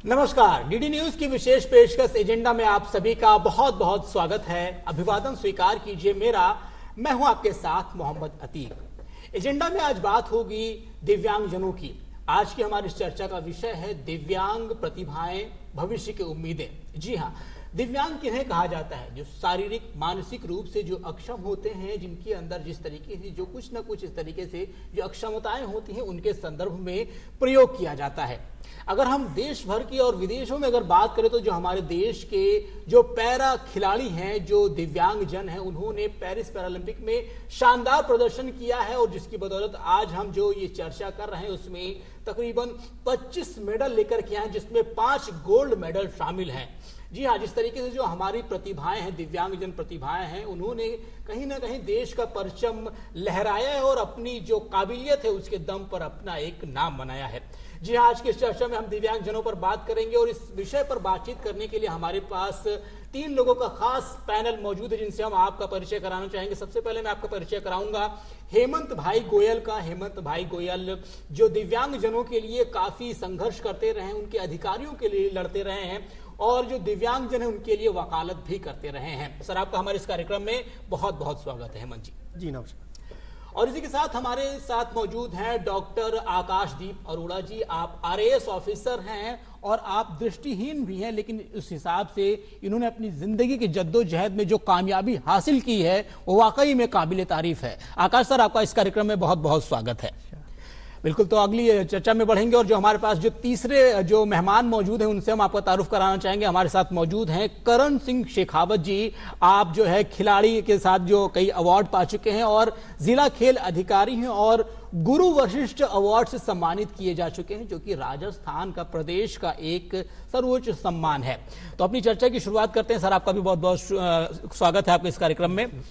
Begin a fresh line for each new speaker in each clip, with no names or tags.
नमस्कार, DD news की विशेष पेशकश एजेंडा में आप सभी का बहुत बहुत स्वागत है। अभिवादन स्वीकार कीजिए मेरा। मैं हूं आपके साथ मोहम्मद अतीक। एजेंडा में आज बात होगी दिव्यांगजनों की। आज की हमारी चर्चा का विषय है दिव्यांग प्रतिभाएं, भविष्य की उम्मीदें। जी हाँ, दिव्यांग किन्हें कहा जाता है? जो शारीरिक मानसिक रूप से जो अक्षम होते हैं, जिनके अंदर जिस तरीके से जो कुछ ना कुछ इस तरीके से जो अक्षमताएं होती हैं, उनके संदर्भ में प्रयोग किया जाता है। अगर हम देश भर की और विदेशों में अगर बात करें तो जो हमारे देश के जो पैरा खिलाड़ी हैं, जो दिव्यांग जन हैं, उन्होंने पेरिस पैरालंपिक में शानदार प्रदर्शन किया है और जिसकी बदौलत आज हम जो ये चर्चा कर रहे हैं उसमें तकरीबन 25 मेडल लेकर के आए, जिसमें 5 गोल्ड मेडल शामिल हैं। जी हाँ, जिस तरीके से जो हमारी प्रतिभाएं हैं, दिव्यांगजन प्रतिभाएं हैं, उन्होंने कहीं ना कहीं देश का परचम लहराया है और अपनी जो काबिलियत है उसके दम पर अपना एक नाम बनाया है। जी हाँ, आज की इस चर्चा में हम दिव्यांगजनों पर बात करेंगे और इस विषय पर बातचीत करने के लिए हमारे पास 3 लोगों का खास पैनल मौजूद है, जिनसे हम आपका परिचय कराना चाहेंगे। सबसे पहले मैं आपका परिचय कराऊंगा हेमंत भाई गोयल का। हेमंत भाई गोयल जो दिव्यांगजनों के लिए काफी संघर्ष करते रहे हैं, उनके अधिकारियों के लिए लड़ते रहे हैं और जो दिव्यांगजन है उनके लिए वकालत भी करते रहे हैं। सर, आपका हमारे इस कार्यक्रम में बहुत बहुत स्वागत है। हेमंत जी।
जी नमस्कार।
और इसी के साथ हमारे साथ मौजूद हैं डॉक्टर आकाशदीप अरोड़ा जी। आप आरएएस ऑफिसर हैं और आप दृष्टिहीन भी हैं, लेकिन उस हिसाब से इन्होंने अपनी जिंदगी की जद्दोजहद में जो कामयाबी हासिल की है वो वाकई में काबिल तारीफ है। आकाश सर, आपका इस कार्यक्रम में बहुत बहुत स्वागत है। बिल्कुल, तो अगली चर्चा में बढ़ेंगे और जो हमारे पास जो तीसरे जो मेहमान मौजूद हैं उनसे हम आपका तारुफ कराना चाहेंगे। हमारे साथ मौजूद हैं करण सिंह शेखावत जी। आप जो है खिलाड़ी के साथ जो कई अवार्ड पा चुके हैं और जिला खेल अधिकारी हैं और गुरु वशिष्ठ अवार्ड से सम्मानित किए जा चुके हैं, जो कि राजस्थान का प्रदेश का एक सर्वोच्च सम्मान है। तो अपनी चर्चा की शुरुआत करते हैं। सर, आपका भी बहुत बहुत स्वागत है आपके इस कार्यक्रम में।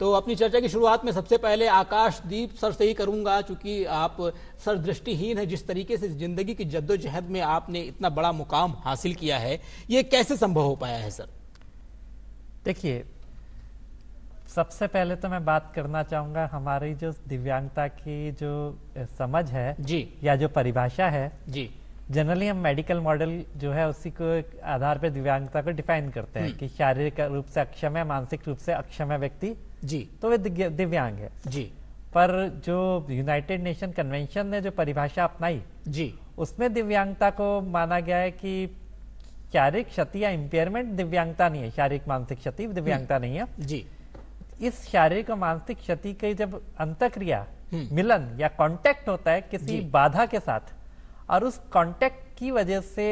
तो अपनी चर्चा की शुरुआत में सबसे पहले आकाशदीप सर से ही करूंगा, चूंकि आप सर दृष्टिहीन है। जिस तरीके से जिंदगी की जद्दोजहद में आपने इतना बड़ा मुकाम हासिल किया है, ये कैसे संभव हो पाया है? सर
देखिए, सबसे पहले तो मैं बात करना चाहूंगा हमारी जो दिव्यांगता की जो समझ है
जी,
या जो परिभाषा है जी, जनरली हम मेडिकल मॉडल जो है उसी को आधार पर दिव्यांगता को डिफाइन करते हैं कि शारीरिक रूप से अक्षम है, मानसिक रूप से अक्षम है व्यक्ति
जी,
तो वे दिव्यांग है जी। पर जो यूनाइटेड नेशन कन्वेंशन ने जो परिभाषा अपनाई जी, उसमें दिव्यांगता को माना गया है कि शारीरिक क्षति या इम्पेयरमेंट दिव्यांगता नहीं है, शारीरिक मानसिक क्षति दिव्यांगता नहीं है जी। इस शारीरिक और मानसिक क्षति की जब अंतःक्रिया मिलन या कांटेक्ट होता है किसी बाधा के साथ, और उस कांटेक्ट की वजह से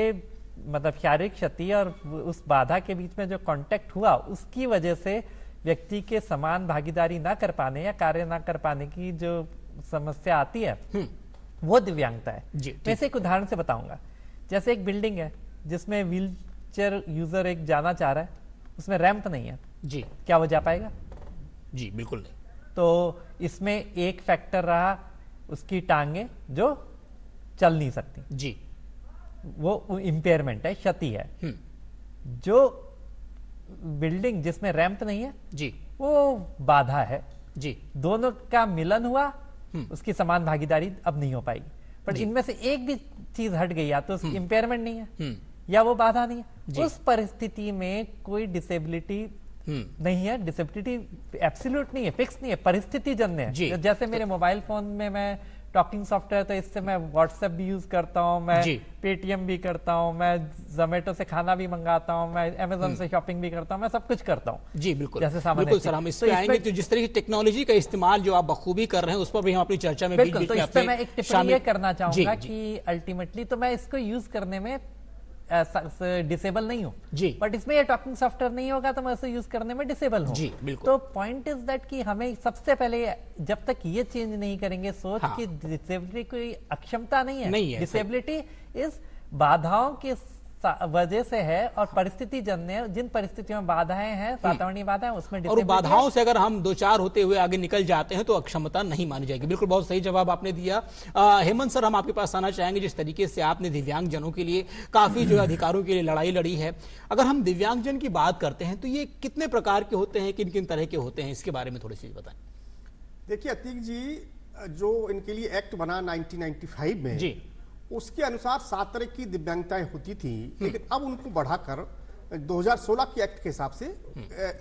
मतलब शारीरिक क्षति और उस बाधा के बीच में जो कांटेक्ट हुआ उसकी वजह से व्यक्ति के समान भागीदारी ना कर पाने या कार्य ना कर पाने की जो समस्या आती है वो दिव्यांगता है जी। मैं इसे एक उदाहरण से बताऊंगा। जैसे एक बिल्डिंग है जिसमें व्हील चेयर यूजर एक जाना चाह रहा है, उसमें रैंप नहीं है जी, क्या वो जा पाएगा? जी बिल्कुल नहीं। तो इसमें एक फैक्टर रहा उसकी टांगे जो चल नहीं सकती जी, वो इंपेयरमेंट है, क्षति है। जो बिल्डिंग जिसमें रैंप नहीं है जी, वो बाधा है जी। दोनों का मिलन हुआ, उसकी समान भागीदारी अब नहीं हो पाएगी। पर इनमें से एक भी चीज हट गई, या तो उसकी इंपेयरमेंट नहीं है या वो बाधा नहीं है, उस परिस्थिति में कोई डिसेबिलिटी नहीं है। डिसेबिलिटी एब्सोल्यूट नहीं है, फिक्स नहीं है, परिस्थिति जन्य है। जैसे मेरे मोबाइल फोन में मैं टॉकिंग सॉफ्टवेयर, तो इससे मैं व्हाट्सएप भी यूज करता हूँ, मैं पेटीएम भी करता हूँ, मैं जोमेटो से खाना भी मंगाता हूँ, मैं अमेज़न से शॉपिंग भी करता हूँ, मैं सब कुछ करता हूँ जी। बिल्कुल, जैसे सामान्य
बिल्कुल सर, हम इस पे आएंगे। तो जिस तरह की टेक्नोलॉजी का इस्तेमाल जो आप बखूबी कर रहे हैं उस पर भी हम अपनी चर्चा में
बिल्कुल, तो इस पे मैं एक टिप्पणी ये करना चाहूंगा कि अल्टीमेटली तो मैं इसको यूज करने में डिसेबल नहीं हूं जी, बट इसमें ये टॉकिंग सॉफ्टवेयर नहीं होगा तो मैं इसे यूज करने में डिसेबल हूं जी। बिल्कुल, तो पॉइंट इज दैट कि हमें सबसे पहले जब तक ये चेंज नहीं करेंगे सोच कि डिसेबिलिटी कोई अक्षमता नहीं है, डिसेबिलिटी इज बाधाओं की वजह से है और परिस्थिति जन्य, जिन परिस्थितियों में बाधाएं हैं, वातावरणीय बाधाएं, उसमें
और बाधाओं से अगर हम 2-4 होते हुए आगे निकल जाते हैं तो अक्षमता नहीं मानी जाएगी। बिल्कुल, बहुत सही जवाब आपने दिया। हेमंत सर, हम आपके पास आना चाहेंगे। जिस तरीके से आपने दिव्यांग जनों के लिए काफी जो अधिकारों के लिए लड़ाई लड़ी है, अगर हम दिव्यांगजन की बात करते हैं तो ये कितने प्रकार के होते हैं, किन किन तरह के होते हैं, इसके बारे में थोड़ी सी बताएं।
देखिए अतीक जी, जो इनके लिए एक्ट बना 1995 में जी, उसके अनुसार 7 तरह की दिव्यांगताएं होती थी, लेकिन अब उनको बढ़ाकर 2016 के एक्ट के हिसाब से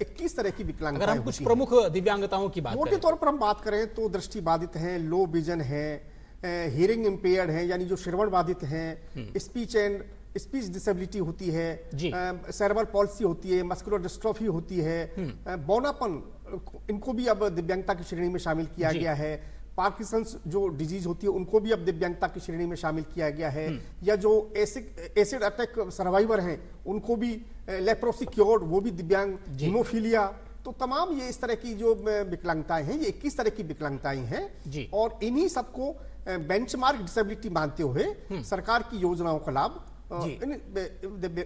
21 तरह की विकलांगताएं
अगर हम कुछ प्रमुख दिव्यांगताओं की बात
मोटे
करें,
तौर पर हम बात करें तो दृष्टि बाधित हैं, लो विजन है, हियरिंग इम्पेयर्ड है यानी जो श्रवण बाधित हैं, स्पीच एंड स्पीच डिसेबिलिटी होती है, सेरेब्रल पॉलिसी होती है, मस्कुलर डिस्ट्रोफी होती है, बौनापन, इनको भी अब दिव्यांगता की श्रेणी में शामिल किया गया है। पार्किंसंस जो डिजीज होती है उनको भी अब दिव्यांगता की श्रेणी में शामिल किया गया है, या जो एसिड अटैक सर्वाइवर हैं उनको भी, लेप्रोसी क्योर्ड वो भी दिव्यांग, हीमोफीलिया, तो तमाम ये इस तरह की जो विकलांगताएं हैं, ये 21 तरह की विकलांगताएं हैं और इन्हीं सबको बेंचमार्क डिसेबिलिटी मानते हुए सरकार की योजनाओं का लाभ इन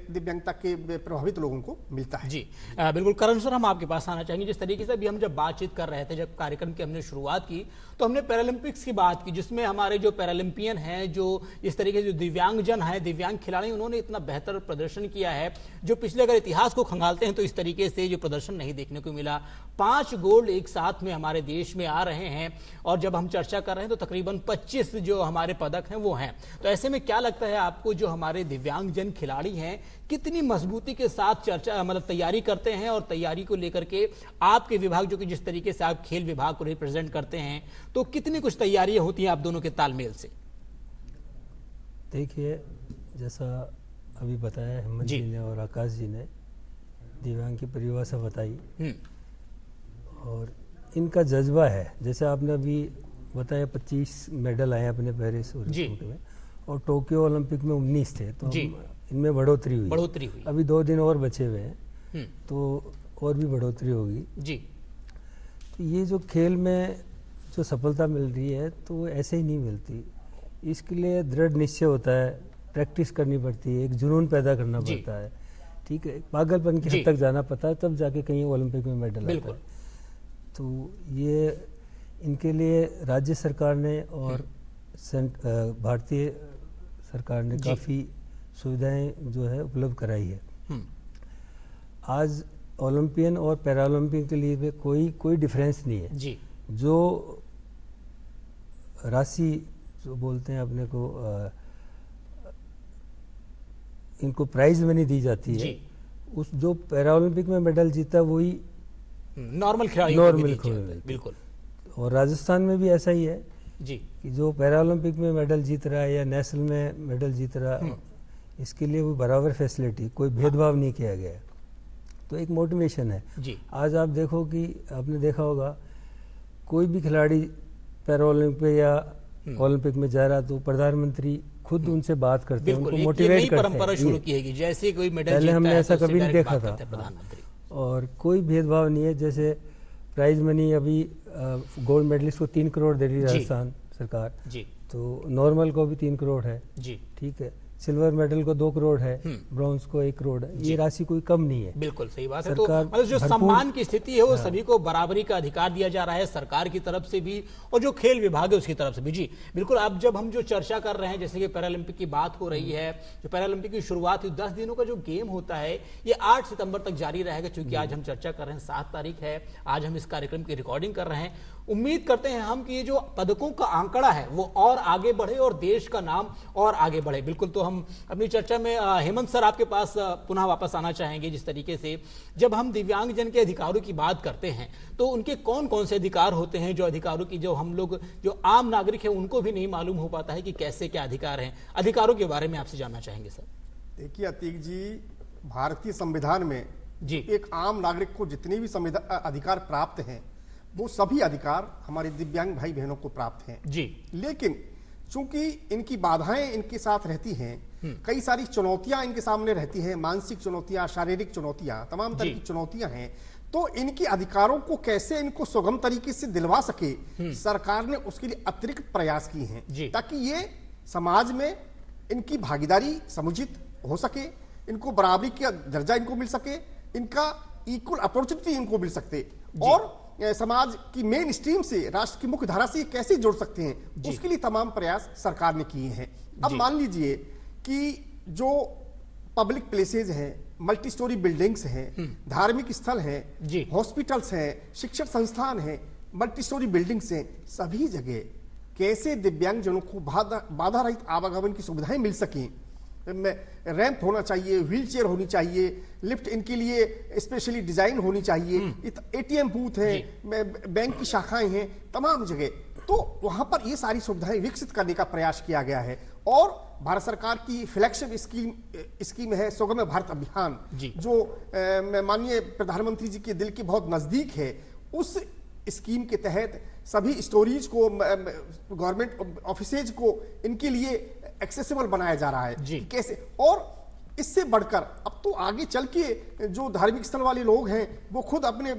दिव्यांगता के प्रभावित लोगों को मिलता है।
जी बिल्कुल। करण सर, हम आपके पास आना चाहेंगे। जिस तरीके से अभी हम जब बातचीत कर रहे थे, जब कार्यक्रम की हमने शुरुआत की, तो हमने पैरालंपिक्स की बात की, जिसमें हमारे जो पैरालंपियन हैं, जो इस तरीके से जो दिव्यांगजन हैं, दिव्यांग खिलाड़ी, उन्होंने इतना बेहतर प्रदर्शन किया है जो पिछले अगर इतिहास को खंगालते हैं तो इस तरीके से जो प्रदर्शन नहीं देखने को मिला। 5 गोल्ड एक साथ में हमारे देश में आ रहे हैं और जब हम चर्चा कर रहे हैं तो तकरीबन 25 जो हमारे पदक हैं वो हैं। तो ऐसे में क्या लगता है आपको, जो हमारे दिव्यांगजन खिलाड़ी हैं कितनी मजबूती के साथ चर्चा मतलब तैयारी करते हैं, और तैयारी को लेकर के आपके विभाग, जो कि जिस तरीके से आप खेल विभाग को रिप्रेजेंट करते हैं, तो कितनी कुछ तैयारियां होती हैं आप दोनों के तालमेल से?
देखिए, जैसा अभी बताया हेमंत जी ने और आकाश जी ने दिव्यांग की परिभाषा बताई, और इनका जज्बा है, जैसे आपने अभी बताया 25 मेडल आए अपने पेरिस ओलंपिक में, और टोक्यो ओलंपिक में 19 थे, तो इनमें बढ़ोतरी हुई। अभी 2 दिन और बचे हुए हैं, तो और भी बढ़ोतरी होगी जी। तो ये जो खेल में जो सफलता मिल रही है तो वो ऐसे ही नहीं मिलती, इसके लिए दृढ़ निश्चय होता है, प्रैक्टिस करनी पड़ती है, एक जुनून पैदा करना पड़ता है, ठीक है, पागलपन की हद तक जाना पड़ता है, तब जाके कहीं ओलंपिक में मेडल आता है। तो ये इनके लिए राज्य सरकार ने और भारतीय सरकार ने काफ़ी सुविधाएं जो है उपलब्ध कराई है। आज ओलंपियन और पैरालंपियन के लिए कोई डिफरेंस नहीं है जी। जो राशि जो बोलते हैं अपने को, इनको प्राइज मनी दी जाती है, उस जो पैरालंपिक में मेडल जीता वही
नॉर्मल खिलाड़ी बिल्कुल।
और राजस्थान में भी ऐसा ही है जी, कि जो पैरालंपिक में मेडल जीत रहा है या नेशनल में मेडल जीत रहा है, इसके लिए वो बराबर फैसिलिटी, कोई भेदभाव नहीं किया गया है, तो एक मोटिवेशन है जी। आज आप देखो कि आपने देखा होगा, कोई भी खिलाड़ी पैरालंपिक या ओलंपिक में जा रहा तो प्रधानमंत्री खुद उनसे बात करते हैं, उनको मोटिवेट करते हैं। परंपरा शुरू की है, जैसे कोई मेडल पहले हमने ऐसा कभी नहीं देखा था, और कोई भेदभाव नहीं है। जैसे प्राइज मनी अभी गोल्ड मेडलिस्ट को 3 करोड़ दे रही है राजस्थान सरकार जी, तो नॉर्मल को भी 3 करोड़ है जी, ठीक है, सिल्वर मेडल को 2 करोड़ है, ब्रॉन्ज को 1 करोड़ है, ये राशि कोई कम नहीं है।
बिल्कुल सही बात है। तो मतलब जो सम्मान की स्थिति है वो सभी को बराबरी का अधिकार दिया जा रहा है, सरकार की तरफ से भी और जो खेल विभाग है उसकी तरफ से भी जी बिल्कुल। अब जब हम जो चर्चा कर रहे हैं, जैसे कि पैरालंपिक की बात हो रही है, जो पैरालंपिक की शुरुआत हुई, 10 दिनों का जो गेम होता है ये 8 सितंबर तक जारी रहेगा। चूंकि आज हम चर्चा कर रहे हैं, 7 तारीख है, आज हम इस कार्यक्रम की रिकॉर्डिंग कर रहे हैं। उम्मीद करते हैं हम कि ये जो पदकों का आंकड़ा है वो और आगे बढ़े और देश का नाम और आगे बढ़े। बिल्कुल। तो हम अपनी चर्चा में हेमंत सर आपके पास पुनः वापस आना चाहेंगे। जिस तरीके से जब हम दिव्यांगजन के अधिकारों की बात करते हैं तो उनके कौन कौन से अधिकार होते हैं, जो अधिकारों की जो हम लोग जो आम नागरिक है उनको भी नहीं मालूम हो पाता है कि कैसे क्या अधिकार हैं, अधिकारों के बारे में आपसे जानना चाहेंगे सर।
देखिए अतीक जी, भारतीय संविधान में जी एक आम नागरिक को जितने भी अधिकार प्राप्त हैं वो सभी अधिकार हमारे दिव्यांग भाई बहनों को प्राप्त हैं जी। लेकिन चूंकि इनकी बाधाएं इनके साथ रहती हैं, कई सारी चुनौतियां इनके सामने रहती हैं, मानसिक चुनौतियां, शारीरिक चुनौतियां, तमाम तरह की चुनौतियां हैं, तो इनके अधिकारों को कैसे इनको सुगम तरीके से दिलवा सके, सरकार ने उसके लिए अतिरिक्त प्रयास किए हैं ताकि ये समाज में इनकी भागीदारी समुचित हो सके, इनको बराबरी का दर्जा इनको मिल सके, इनका इक्वल अपॉर्चुनिटी इनको मिल सकते, और समाज की मेन स्ट्रीम से, राष्ट्र की मुख्य धारा से कैसे जोड़ सकते हैं, उसके लिए तमाम प्रयास सरकार ने किए हैं। अब मान लीजिए कि जो पब्लिक प्लेसेज हैं, मल्टी स्टोरी बिल्डिंग्स हैं, धार्मिक स्थल हैं, हॉस्पिटल्स हैं, शिक्षण संस्थान हैं, मल्टी स्टोरी बिल्डिंग्स हैं, सभी जगह कैसे दिव्यांगजनों को बाधा रहित आवागमन की सुविधाएं मिल सकें। रैंप होना चाहिए, व्हीलचेयर होनी चाहिए, लिफ्ट इनके लिए स्पेशली डिजाइन होनी चाहिए, एटीएम बूथ है, बैंक की शाखाएं हैं तमाम जगह, तो वहां पर ये सारी सुविधाएं विकसित करने का प्रयास किया गया है। और भारत सरकार की फ्लैगशिप स्कीम है सुगम्य भारत अभियान, जो माननीय प्रधानमंत्री जी के दिल के बहुत नजदीक है। उस स्कीम के तहत सभी स्टोरेज को, गवर्नमेंट ऑफिसेज को इनके लिए एक्सेसिबल बनाया जा रहा है। कैसे, और इससे बढ़कर अब तो आगे चल के जो धार्मिक स्थल वाले लोग हैं वो खुद अपने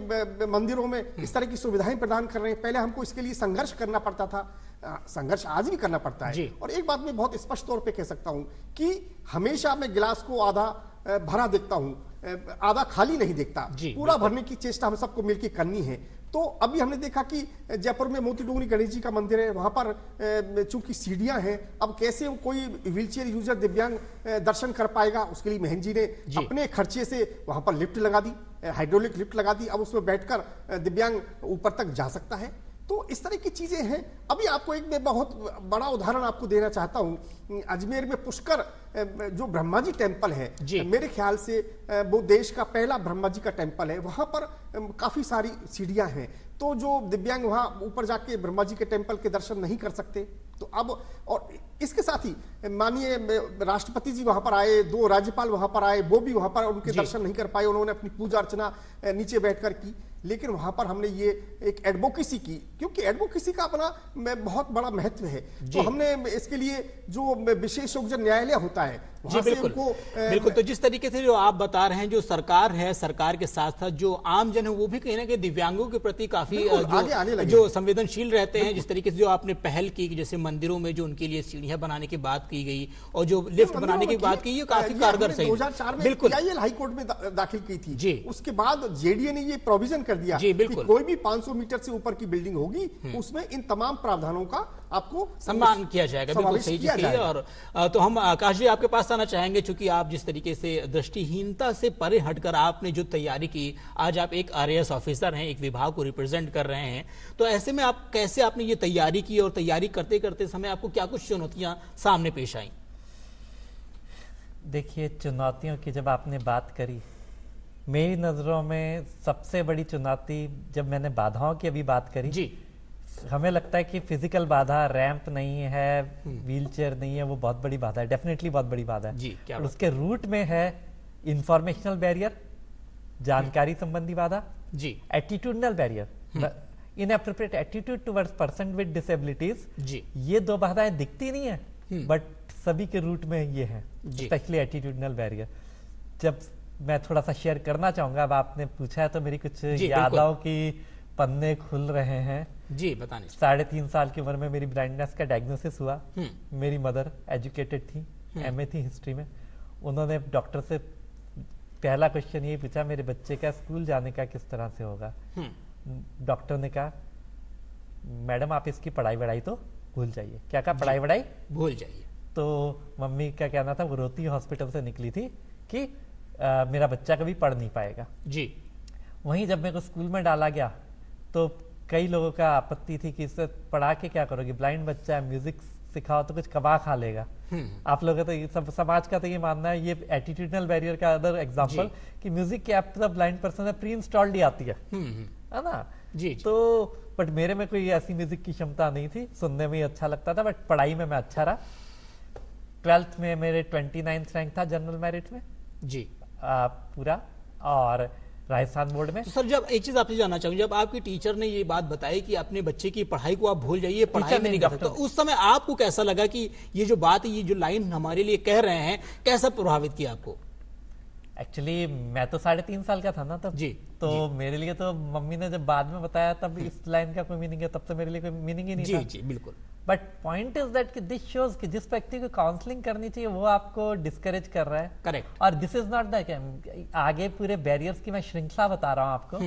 मंदिरों में इस तरह की सुविधाएं प्रदान कर रहे हैं। पहले हमको इसके लिए संघर्ष करना पड़ता था, संघर्ष आज भी करना पड़ता है। और एक बात मैं बहुत स्पष्ट तौर पे कह सकता हूं कि हमेशा मैं गिलास को आधा भरा देखता हूं, आधा खाली नहीं देखता। पूरा भरने की चेष्टा हम सबको मिलकर करनी है। तो अभी हमने देखा कि जयपुर में मोती डोंगरी गणेश जी का मंदिर है, वहां पर चूंकि सीढ़ियां हैं, अब कैसे कोई व्हीलचेयर यूजर दिव्यांग दर्शन कर पाएगा, उसके लिए महन जी ने अपने खर्चे से वहां पर लिफ्ट लगा दी, हाइड्रोलिक लिफ्ट लगा दी। अब उसमें बैठकर दिव्यांग ऊपर तक जा सकता है। तो इस तरह की चीजें हैं। अभी आपको एक मैं बहुत बड़ा उदाहरण आपको देना चाहता हूं। अजमेर में पुष्कर जो ब्रह्मा जी टेम्पल है, मेरे ख्याल से वो देश का पहला ब्रह्मा जी का टेम्पल है। वहां पर काफी सारी सीढ़ियां हैं, तो जो दिव्यांग वहां ऊपर जाके ब्रह्मा जी के टेम्पल के दर्शन नहीं कर सकते। तो अब, और इसके साथ ही माननीय राष्ट्रपति जी वहां पर आए, 2 राज्यपाल वहां पर आए, वो भी वहां पर उनके दर्शन नहीं कर पाए। उन्होंने अपनी पूजा अर्चना नीचे बैठकर की। लेकिन वहां पर हमने ये एक एडवोकेसी की, क्योंकि एडवोकेसी का अपना बहुत बड़ा महत्व है। तो हमने इसके लिए जो विशेष योगजन न्यायालय होता है,
जी बिल्कुल बिल्कुल। तो जिस तरीके से जो आप बता रहे हैं, जो सरकार है, सरकार के साथ साथ जो आम जन है वो भी कहीं ना कहीं दिव्यांगों के प्रति काफी जो संवेदनशील रहते हैं। जिस तरीके से जो आपने पहल की, जैसे मंदिरों में जो उनके लिए सीढ़ियां बनाने की बात की गई और जो लिफ्ट बनाने की बात की, ये काफी कारगर सही।
2004 में बिल्कुल हाईकोर्ट में दाखिल की थी जी। उसके बाद जेडीए ने ये प्रोविजन कर दिया कि कोई भी 500 मीटर से ऊपर की बिल्डिंग होगी उसमें इन तमाम प्रावधानों का आपको
सम्मान किया जाएगा। बिल्कुल सही चीज है। और तो हम आकाश जी आपके पास आना चाहेंगे, चूंकि आप जिस तरीके से दृष्टिहीनता से परे हटकर आपने जो तैयारी की, आज आप एक आरएएस ऑफिसर हैं, एक विभाग को रिप्रेजेंट कर रहे हैं, तो ऐसे में आप कैसे आपने ये तैयारी की और तैयारी करते करते समय आपको क्या कुछ चुनौतियां सामने पेश आई?
देखिए, चुनौतियों की जब आपने बात करी, मेरी नजरों में सबसे बड़ी चुनौती, जब मैंने बाधाओं की अभी बात करी जी, हमें लगता है कि फिजिकल बाधा, रैंप नहीं है, व्हीलचेयर नहीं है, वो बहुत बड़ी बाधा है, डेफिनेटली बहुत बड़ी बाधा है जी। क्या और उसके रूट में है इंफॉर्मेशनल बैरियर, जानकारी संबंधी बाधा जी, attitudinal barrier, inappropriate attitude towards person with disabilities जी। ये 2 बाधाएं दिखती नहीं है बट सभी के रूट में ये है, स्पेशली एटीट्यूडनल बैरियर। जब मैं थोड़ा सा शेयर करना चाहूंगा, अब आपने पूछा है तो मेरी कुछ यादों की पन्ने खुल रहे हैं
जी, बताने।
3.5 साल की उम्र में मेरी ब्लाइंडनेस का डायग्नोसिस हुआ। मेरी मदर एजुकेटेड थी, एमए थी हिस्ट्री में। उन्होंने डॉक्टर से पहला क्वेश्चन ये पूछा, मेरे बच्चे का स्कूल जाने का किस तरह से होगा। डॉक्टर ने कहा, मैडम आप इसकी पढ़ाई वढ़ाई तो भूल जाइए। क्या कहा? पढ़ाई वढ़ाई भूल जाइए। तो मम्मी का कहना था, वो रोती हॉस्पिटल से निकली थी कि मेरा बच्चा कभी पढ़ नहीं पाएगा जी। वहीं जब मेरे को स्कूल में डाला गया तो कई लोगों का आपत्ति थी कि इसे पढ़ा के क्या करोगे, ब्लाइंड बच्चा है, म्यूजिक सिखाओ तो कुछ कबा खा लेगा। आप लोगों का तो सब समाज का तो ये मानना है, ये एटीट्यूडनल बैरियर का अदर एग्जांपल, कि म्यूजिक की ऐप तो ब्लाइंड पर्सन है, प्री इंस्टॉल्ड ही आती है ना जी। तो बट मेरे में कोई ऐसी म्यूजिक की क्षमता नहीं थी, सुनने में ही अच्छा लगता था, बट पढ़ाई में मैं अच्छा रहा। 12th में मेरे 29th रैंक था जनरल मेरिट में जी पूरा, और राजस्थान बोर्ड में।
तो सर, जब एक चीज आपसे जानना चाहूंगा, जब आपके टीचर ने ये बात बताई कि अपने बच्चे की पढ़ाई को आप भूल जाइए, पढ़ाई में नहीं करते, तो उस समय आपको कैसा लगा कि ये जो बात, ये जो लाइन हमारे लिए कह रहे हैं, कैसा प्रभावित किया आपको?
एक्चुअली मैं तो 3.5 साल का था ना तब जी, तो जी। मेरे लिए तो मम्मी ने जब बाद में बताया तब इस लाइन का कोई मीनिंग है, तब तो मेरे लिए कोई मीनिंग ही नहीं
जी,
था
जी बिल्कुल।
बट पॉइंट इज दैट कि दिस शोज कि जिस व्यक्ति को काउंसलिंग करनी चाहिए वो आपको डिस्करेज कर रहा है। करेक्ट। और दिस इज नॉट दैट, आगे पूरे बैरियर्स की मैं श्रृंखला बता रहा हूँ आपको,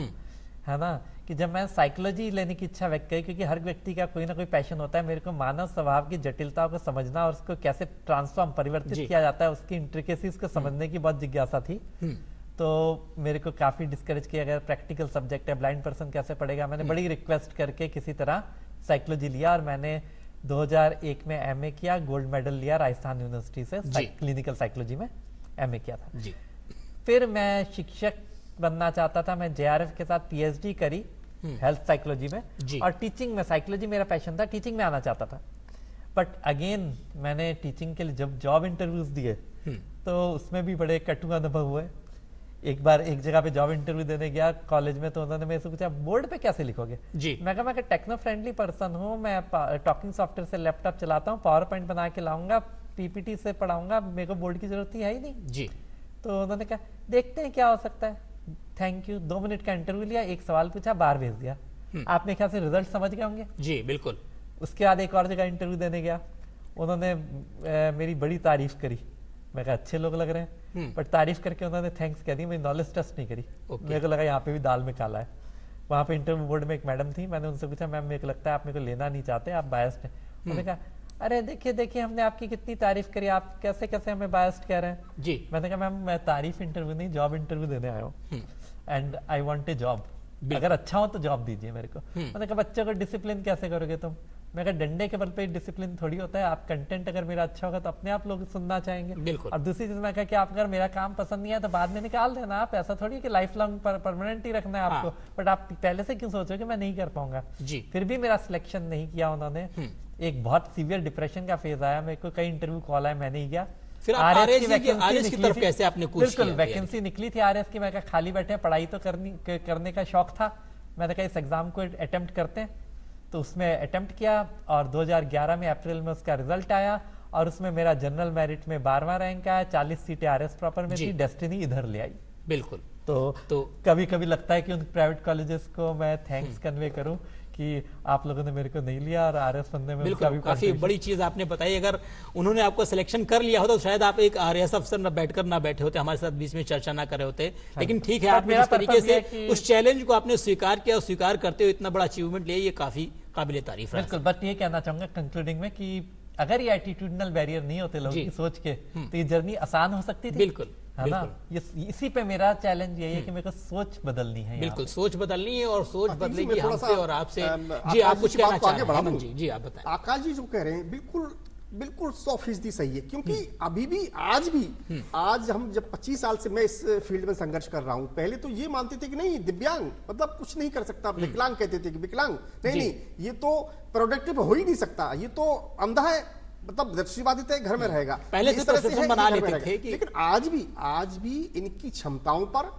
है ना, कि जब मैं साइकोलॉजी लेने की इच्छा व्यक्त करी, क्योंकि हर व्यक्ति का कोई ना कोई पैशन होता है, मेरे को मानव स्वभाव की जटिलताओं को समझना और उसको कैसे ट्रांसफॉर्म परिवर्तित किया जाता है, उसकी इंट्रिकेसीज को समझने की बहुत जिज्ञासा थी। तो मेरे को काफी डिस्करेज किया गया, प्रैक्टिकल सब्जेक्ट है, ब्लाइंड पर्सन कैसे पढ़ेगा। मैंने बड़ी रिक्वेस्ट करके किसी तरह साइकोलॉजी लिया और मैंने 2001 में एमए किया, गोल्ड मेडल लिया राजस्थान यूनिवर्सिटी से, क्लिनिकल साइकोलॉजी में एमए किया था जी। फिर मैं शिक्षक बनना चाहता था, मैं जेआरएफ के साथ पीएचडी करी हेल्थ साइकोलॉजी में, और टीचिंग में, साइकोलॉजी मेरा पैशन था, टीचिंग में आना चाहता था। बट अगेन मैंने टीचिंग के लिए जब जॉब इंटरव्यूज दिए तो उसमें भी बड़े कटु अनुभव हुए। एक बार एक जगह पे जॉब इंटरव्यू देने गया कॉलेज में, तो उन्होंने मेरे से पूछा बोर्ड पे कैसे लिखोगे जी। मैं कहा मैं टेक्नो फ्रेंडली पर्सन हूँ, मैं टॉकिंग सॉफ्टवेयर से लैपटॉप चलाता हूँ, पावर पॉइंट बना के लाऊंगा, पीपीटी से पढ़ाऊंगा, मेरे को बोर्ड की जरूरत ही है ही नहीं जी। तो उन्होंने कहा देखते हैं क्या हो सकता है, थैंक यू। 2 मिनट का इंटरव्यू लिया, एक सवाल पूछा, बाहर भेज दिया। आप मेरे ख्याल से रिजल्ट समझ गए होंगे जी। बिल्कुल। उसके बाद एक और जगह इंटरव्यू देने गया, उन्होंने मेरी बड़ी तारीफ करी, मैं कहा अच्छे लोग लग रहे हैं, बट तारीफ करके उन्होंने थैंक्स कह दी, मेरी नॉलेज टेस्ट नहीं करी। मेरे को लगा यहाँ पे भी दाल में काला है। वहां पे इंटरव्यू बोर्ड में एक मैडम थी, मैंने उनसे पूछा मैम मेरे को लगता है आप मेरे को लेना नहीं चाहते, आप बायस्ड हैं। उन्होंने कहा अरे देखिए देखिए हमने आपकी कितनी तारीफ करी, आप कैसे कैसे हमें बायस्ड कह रहे हैं जी। मैंने कहा मैम मैं तारीफ इंटरव्यू नहीं, जॉब इंटरव्यू देने आया हूँ, and I want a job, अगर अच्छा हो तो जॉब दीजिए मेरे को। मैंने कहा बच्चों को डिसिप्लिन कैसे करोगे तुम? मैं कहा डंडे के बल पे डिसिप्लिन थोड़ी होता है, आप कंटेंट अगर मेरा अच्छा होगा तो अपने आप लोग सुनना चाहेंगे। बिल्कुल। और दूसरी चीज मैं कहा कि आप अगर मेरा काम पसंद नहीं है तो बाद में निकाल देना, आप ऐसा थोड़ी कि लाइफ लॉन्ग परमानेंट ही रखना है आपको। बट आप पहले से क्यों सोचो कि मैं नहीं कर पाऊंगा जी। फिर भी मेरा सिलेक्शन नहीं किया उन्होंने। एक बहुत सीवियर डिप्रेशन का फेज आया, मेरे को कई इंटरव्यू कॉल आया, मैं नहीं गया। फिर आरएस की तरफ कैसे आपने कोशिश की? बिल्कुल, वैकेंसी निकली थी आरएस की, मैं कहा खाली बैठे पढ़ाई तो करने का शौक था, मैंने कहा इस एग्जाम को अटेम्प्ट करते हैं। तो उसमें अटेम्प्ट किया और 2011 में अप्रैल में उसका रिजल्ट आया, और उसमें मेरा जनरल मेरिट में 12वां रैंक आया, 40 सीटें आरएस प्रॉपर में थी, डेस्टिनी इधर ले आई। बिल्कुल। तो कभी कभी लगता है कि उन प्राइवेट कॉलेजेस को मैं थैंक्स कन्वे करूं कि आप लोगों ने मेरे को नहीं लिया, और आरएस बनने में बिल्कुल काफी बड़ी चीज आपने बताई। अगर उन्होंने आपको सिलेक्शन कर लिया होता तो शायद आप एक आरएस अफसर न बैठे होते, हमारे साथ बीच में चर्चा ना करे होते। लेकिन ठीक है, आपने जिस तरीके से उस चैलेंज को आपने स्वीकार किया और स्वीकार करते हुए इतना बड़ा अचीवमेंट लिया, ये काफी काबिले तारीफ है। बिल्कुल। बट ये कहना चाहूंगा कंक्लूडिंग में कि अगर ये एटीट्यूडनल बैरियर नहीं होते लोगों की सोच के, तो ये जर्नी आसान हो सकती थी। बिल्कुल, है ना? इसी पे मेरा चैलेंज यही है कि मेरे को सोच बदलनी है। बिल्कुल, सोच बदलनी है, और सोच बदलेगी हमसे और आपसे। जी, आप कुछ कहना चाह रहे हैं? जी आप बताएं।
आकाश जी जो कह रहे हैं बिल्कुल 100% सही है, क्योंकि अभी भी आज हम जब 25 साल से मैं इस फील्ड में संघर्ष कर रहा हूं, पहले तो ये मानते थे कि नहीं दिव्यांग मतलब कुछ नहीं कर सकता, विकलांग कहते थे कि विकलांग नहीं, ये तो प्रोडक्टिव हो ही नहीं सकता, ये तो अंधा है, मतलब दृष्टिबाधित है, घर में रहेगा,
पहले से परसेप्शन बना लेते थे।
लेकिन आज भी इनकी क्षमताओं पर,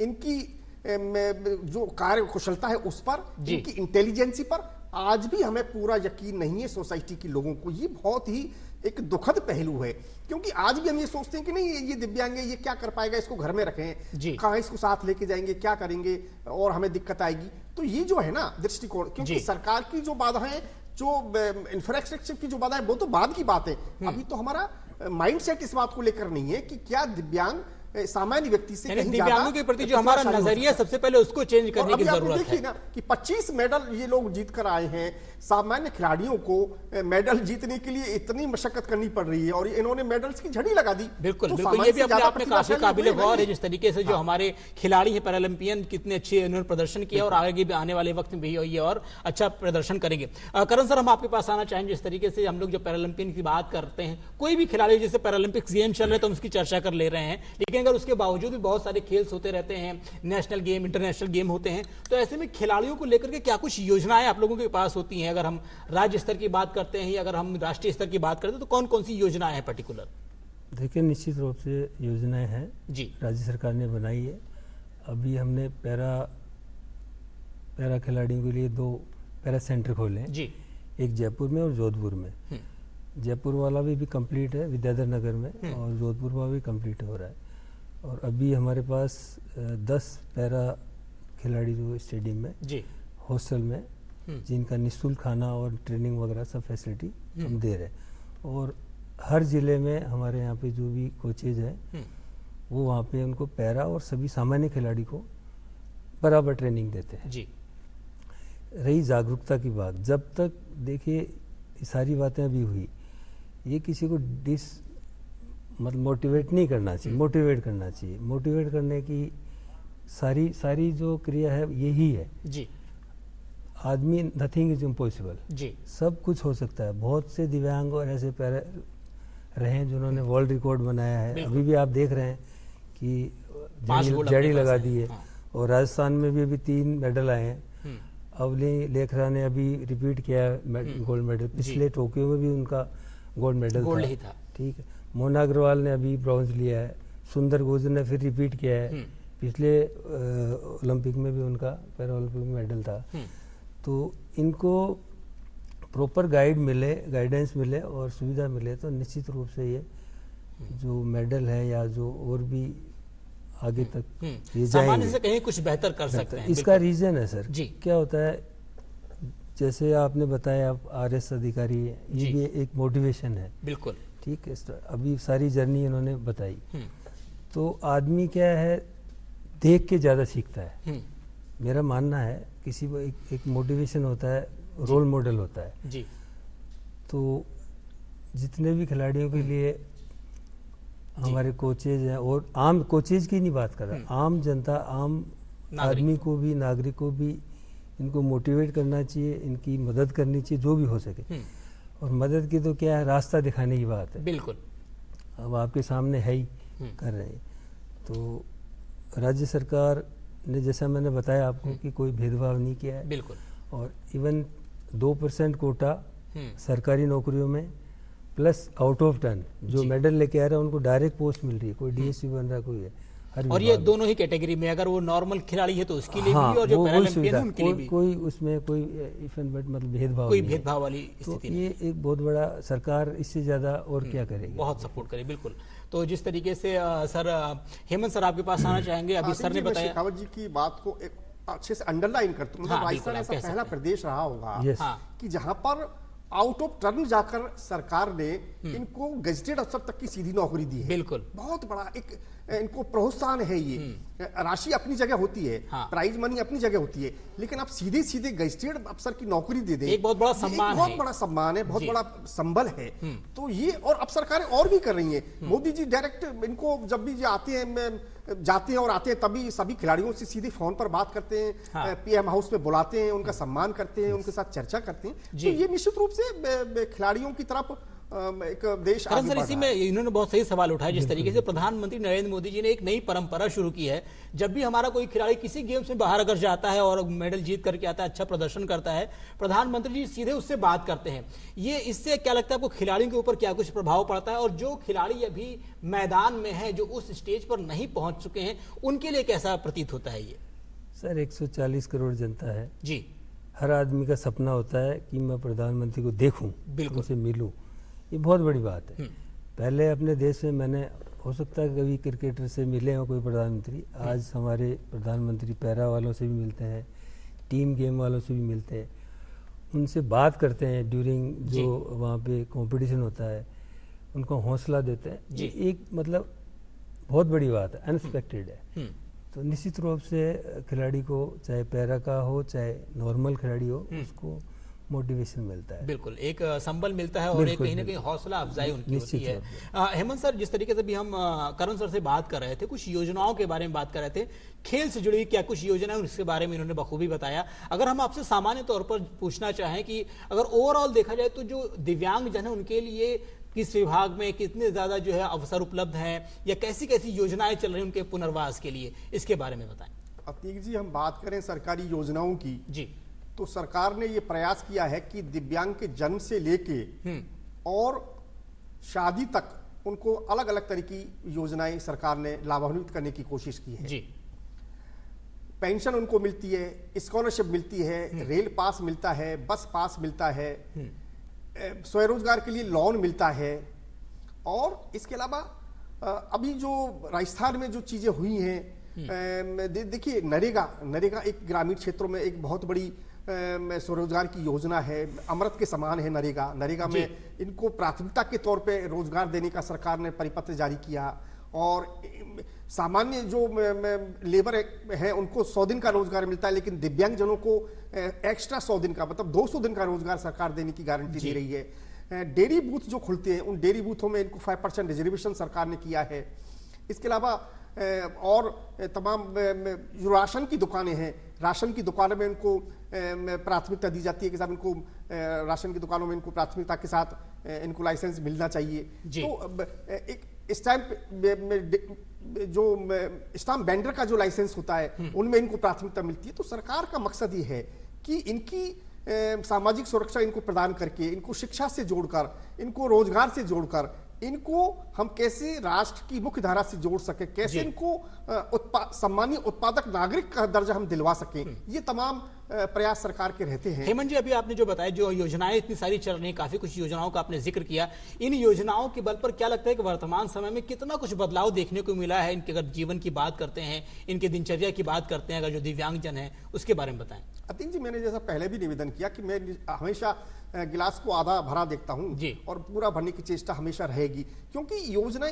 इनकी जो कार्य कुशलता है उस पर, इनकी इंटेलिजेंसी पर आज भी हमें पूरा यकीन नहीं है सोसाइटी के लोगों को। ये बहुत ही एक दुखद पहलू है, क्योंकि आज भी हम ये सोचते हैं कि नहीं ये दिव्यांग है, ये क्या कर पाएगा, इसको घर में रखें, कहाँ इसको साथ लेके जाएंगे, क्या करेंगे और हमें दिक्कत आएगी। तो ये जो है ना दृष्टिकोण, क्योंकि सरकार की जो बाधाएं, जो इंफ्रास्ट्रक्चर की जो बाधाएं, वो तो बाद की बात है। अभी तो हमारा माइंडसेट इस बात को लेकर नहीं है कि क्या दिव्यांग सामान्य व्यक्ति से कहीं
दिव्यांगों के प्रति जो हमारा नजरिया सबसे पहले उसको चेंज करने की जरूरत है।
देखिए ना कि 25 मेडल ये लोग जीत कर आए हैं, सामान्य खिलाड़ियों को मेडल जीतने के लिए इतनी मशक्कत करनी पड़ रही है, और इन्होंने मेडल्स की झड़ी लगा दी।
बिल्कुल बिल्कुल, ये भी अपने आप में काफी काबिल गौर है, जिस तरीके से जो हमारे खिलाड़ी हैं पैरालंपियन, कितने अच्छे उन्होंने प्रदर्शन किया, और आगे भी आने वाले वक्त में भी ये और अच्छा प्रदर्शन करेंगे। करण सर, हम आपके पास आना चाहेंगे, जिस तरीके से हम लोग जो पैरालंपियन की बात करते हैं, कोई भी खिलाड़ी जैसे पैरालंपिक्स गेम चल रहे हैं तो हम उसकी चर्चा कर ले रहे हैं, लेकिन अगर उसके बावजूद भी बहुत सारे खेल होते रहते हैं, नेशनल गेम, इंटरनेशनल गेम होते हैं, तो ऐसे में खिलाड़ियों को लेकर के क्या कुछ योजनाएं आप लोगों के पास होती हैं? अगर हम राज्य स्तर की बात करते हैं या अगर हम राष्ट्रीय स्तर की बात करते हैं तो कौन कौन सी योजनाएं हैं पर्टिकुलर?
देखिए, निश्चित रूप से योजनाएं हैं जी, राज्य सरकार ने बनाई है। अभी हमने पैरा खिलाड़ियों के लिए 2 पैरा सेंटर खोले हैं जी, एक जयपुर में और जोधपुर में। जयपुर वाला भी कंप्लीट है विद्याधर नगर में, और जोधपुर वाला भी कंप्लीट हो रहा है। और अभी हमारे पास 10 पैरा खिलाड़ी जो स्टेडियम में जी, हॉस्टल में, जिनका निःशुल्क खाना और ट्रेनिंग वगैरह सब फैसिलिटी हम दे रहे हैं। और हर जिले में हमारे यहाँ पे जो भी कोचेज हैं वो वहाँ पे उनको पैरा और सभी सामान्य खिलाड़ी को बराबर ट्रेनिंग देते हैं जी। रही जागरूकता की बात, जब तक देखिए ये सारी बातें अभी हुई, ये किसी को मतलब मोटिवेट नहीं करना चाहिए, मोटिवेट करना चाहिए। मोटिवेट करने की सारी जो क्रिया है यही है जी। आदमी नथिंग इज इम्पॉसिबल
जी,
सब कुछ हो सकता है। बहुत से दिव्यांग और ऐसे पैरा रहे हैं जिन्होंने वर्ल्ड रिकॉर्ड बनाया है। अभी भी आप देख रहे हैं कि जड़ी लगा दी है। और राजस्थान में भी अभी 3 मेडल आए हैं। अवली लेखरा ने अभी रिपीट किया है गोल्ड मेडल। पिछले टोक्यो में भी उनका गोल्ड मेडल था। ठीक है, मोना अग्रवाल ने अभी ब्रॉन्ज लिया है। सुंदर गोजर ने फिर रिपीट किया है। पिछले ओलंपिक में भी उनका पैरा ओलंपिक में मेडल था। तो इनको प्रॉपर गाइडेंस मिले और सुविधा मिले तो निश्चित रूप से ये जो मेडल है या जो और भी आगे तक ये
सामान्य से कहीं कुछ बेहतर कर सकते हैं।
इसका रीजन है सर
जी,
क्या होता है, जैसे आपने बताया आप RS अधिकारी है, ये भी एक मोटिवेशन है।
बिल्कुल
ठीक है, अभी सारी जर्नी इन्होंने बताई। तो आदमी क्या है, देख के ज्यादा सीखता है। मेरा मानना है किसी को एक मोटिवेशन होता है, रोल मॉडल होता है
जी।
तो जितने भी खिलाड़ियों के लिए हमारे कोचेज हैं, और आम कोचेज की नहीं बात कर रहा, आम जनता, आम आदमी को भी, नागरिक को भी इनको मोटिवेट करना चाहिए, इनकी मदद करनी चाहिए जो भी हो सके। और मदद की तो क्या है, रास्ता दिखाने की बात है।
बिल्कुल,
अब आपके सामने है ही कर रहे हैं। तो राज्य सरकार ने, जैसा मैंने बताया आपको, कि कोई भेदभाव नहीं किया है।
बिल्कुल।
और इवन 2% कोटा सरकारी नौकरियों में प्लस आउट ऑफ टर्न जो मेडल लेके आ रहे हैं उनको डायरेक्ट पोस्ट मिल रही है। कोई DSP बन रहा है, कोई है।
और ये दोनों ही कैटेगरी में, अगर वो नॉर्मल खिलाड़ी है तो उसके लिए भी, और जो पैरालंपियन है उनके लिए भी
कोई उसमें कोई मतलब भेदभाव,
कोई भेदभाव वाली स्थिति
नहीं। ये एक बहुत बड़ा, सरकार इससे ज्यादा और क्या करेगी,
बहुत सपोर्ट करे। बिल्कुल। तो जिस तरीके से सर हेमंत सर आपके पास आना चाहेंगे। अभी सर ने बताया,
शेखावत जी की बात को एक अच्छे से अंडरलाइन करते हैं। राजस्थान ऐसा पहला प्रदेश रहा होगा कि जहां पर आउट ऑफ टर्न जाकर सरकार ने इनको गजेटेड अफसर तक की सीधी नौकरी दी है।
बिल्कुल,
बहुत बड़ा एक इनको प्रोत्साहन है। ये राशि अपनी जगह होती है, प्राइज मनी अपनी जगह होती है, लेकिन आप सीधे सीधे गजेटेड अफसर की नौकरी दे दें,
एक बहुत बड़ा सम्मान है,
बहुत बड़ा सम्मान है, बहुत बड़ा संबल है। तो ये, और अब सरकारें और भी कर रही हैं। मोदी जी डायरेक्ट इनको जब भी जाते हैं और आते हैं, तभी सभी खिलाड़ियों से सीधे फोन पर बात करते हैं, PM हाउस में बुलाते हैं, उनका सम्मान करते हैं, उनके साथ चर्चा करते हैं। तो ये निश्चित रूप से खिलाड़ियों की तरफ एक देश आगे
सर, इसी में इन्होंने बहुत सही सवाल उठाया। जिस तरीके से प्रधानमंत्री नरेंद्र मोदी जी ने एक नई परंपरा शुरू की है, जब भी हमारा कोई खिलाड़ी किसी गेम्स में बाहर अगर जाता है और मेडल जीत करके आता है, अच्छा प्रदर्शन करता है, प्रधानमंत्री जी सीधे उससे बात करते हैं। ये इससे क्या लगता है आपको, खिलाड़ियों के ऊपर क्या कुछ प्रभाव पड़ता है? और जो खिलाड़ी अभी मैदान में है, जो उस स्टेज पर नहीं पहुंच चुके हैं, उनके लिए कैसा प्रतीत होता है ये?
सर 140 करोड़ जनता है
जी।
हर आदमी का सपना होता है कि मैं प्रधानमंत्री को देखूं, उनसे मिलूं। ये बहुत बड़ी बात है। पहले अपने देश में मैंने, हो सकता है कभी क्रिकेटर से मिले हो कोई प्रधानमंत्री, आज हमारे प्रधानमंत्री पैरा वालों से भी मिलते हैं, टीम गेम वालों से भी मिलते हैं, उनसे बात करते हैं ड्यूरिंग जो वहाँ पे कंपटीशन होता है, उनको हौसला देते हैं। ये एक मतलब बहुत बड़ी बात है, अनएक्सपेक्टेड है। तो निश्चित रूप से खिलाड़ी को, चाहे पैरा का हो चाहे नॉर्मल खिलाड़ी हो, उसको मोटिवेशन मिलता है।
बिल्कुल, एक संबल मिलता है और एक कहीं ना कहीं हौसला अफजाई उनकी होती है। हेमंत सर, जिस तरीके से भी हम करण सर से बात कर रहे थे, कुछ योजनाओं के बारे में बात कर रहे थे, खेल से जुड़ी क्या कुछ योजनाएं, उसके बारे में इन्होंने बखूबी बताया। अगर हम आपसे सामान्य तौर पर पूछना चाहें कि अगर ओवरऑल देखा जाए तो जो दिव्यांग जन है उनके लिए किस विभाग में कितने ज्यादा जो है अवसर उपलब्ध हैं, या कैसी कैसी योजनाएं चल रही हैं उनके पुनर्वास के लिए, इसके बारे में बताएं।
अतीक जी, हम बात करें सरकारी योजनाओं की जी, तो सरकार ने ये प्रयास किया है कि दिव्यांग के जन्म से लेके और शादी तक उनको अलग अलग तरह की योजनाएं सरकार ने लाभान्वित करने की कोशिश की है जी। पेंशन उनको मिलती है, स्कॉलरशिप मिलती है, रेल पास मिलता है, बस पास मिलता है, स्वरोजगार के लिए लोन मिलता है। और इसके अलावा अभी जो राजस्थान में जो चीजें हुई हैं, देखिए नरेगा एक ग्रामीण क्षेत्रों में एक बहुत बड़ी स्वरोजगार की योजना है, अमृत के समान है नरेगा में इनको प्राथमिकता के तौर पे रोजगार देने का सरकार ने परिपत्र जारी किया। और सामान्य जो लेबर है उनको 100 दिन का रोजगार मिलता है, लेकिन दिव्यांग जनों को एक्स्ट्रा 100 दिन का, मतलब 200 दिन का रोजगार सरकार देने की गारंटी दे रही है। डेयरी बूथ जो खुलते हैं, उन डेयरी बूथों में इनको 5% रिजर्वेशन सरकार ने किया है। इसके अलावा और तमाम जो राशन की दुकानें हैं, राशन की दुकानों में उनको प्राथमिकता दी जाती है कि साहब इनको राशन की दुकानों में इनको प्राथमिकता के साथ इनको लाइसेंस मिलना चाहिए। तो एक स्टैंप जो स्टाम्प बेंडर का जो लाइसेंस होता है उनमें इनको प्राथमिकता मिलती है। तो सरकार का मकसद ये है कि इनकी सामाजिक सुरक्षा इनको प्रदान करके, इनको शिक्षा से जोड़कर, इनको रोजगार से जोड़कर, इनको हम कैसे राष्ट्र की मुख्य धारा से जोड़ सके, कैसे इनको सम्मानीय उत्पादक नागरिक का दर्जा हम दिलवा सकें, ये तमाम प्रयास सरकार के रहते हैं।
हेमंत जी, अभी आपने जो बताया, जो योजनाएं इतनी सारी चल रही, काफी कुछ योजनाओं का आपने जिक्र किया, इन योजनाओं के बल पर क्या लगता है कि वर्तमान समय में कितना कुछ बदलाव देखने को मिला है? इनके अगर जीवन की बात करते हैं, इनके दिनचर्या की बात करते हैं, अगर जो दिव्यांगजन है उसके बारे में बताएं।
अतीक जी, मैंने जैसा पहले भी निवेदन किया कि मैं हमेशा गिलास को आधा भरा देखता हूं और पूरा भरने की चेष्टा हमेशा रहेगी, क्योंकि योजनाएं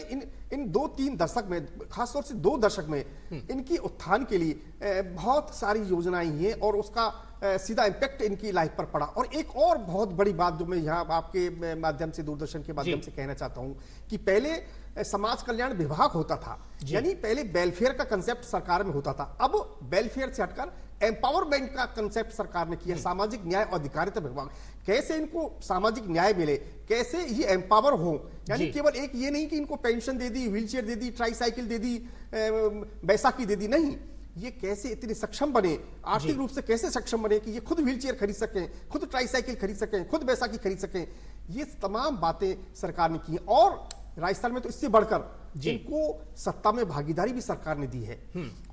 इन 2-3 दशक में, खासतौर से 2 दशक में इनकी उत्थान के लिए बहुत सारी योजनाएं हैं और उसका सीधा इम्पैक्ट इनकी लाइफ पर पड़ा। और एक और बहुत बड़ी बात जो मैं यहाँ आपके माध्यम से, दूरदर्शन के माध्यम से कहना चाहता हूँ कि पहले समाज कल्याण विभाग होता था, यानी पहले वेलफेयर का कंसेप्ट सरकार में होता था। अब वेलफेयर से हटकर एम्पावरमेंट का कंसेप्ट सरकार ने किया, सामाजिक न्याय और अधिकारिता विभाग। कैसे इनको सामाजिक न्याय मिले, कैसे ये एम्पावर हो, यानी केवल एक ये नहीं कि इनको पेंशन दे दी, व्हीलचेयर दे दी, ट्राईसाइकिल दे दी, बैसाखी दे दी, नहीं, ये कैसे इतने सक्षम बने, आर्थिक रूप से कैसे सक्षम बने कि ये खुद व्हीलचेयर खरीद सकें, खुद ट्राईसाइकिल खरीद सकें, खुद बैसाखी खरीद सकें। ये तमाम बातें सरकार ने की। और राजस्थान में तो इससे बढ़कर इनको सत्ता में भागीदारी भी सरकार ने दी है।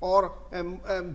और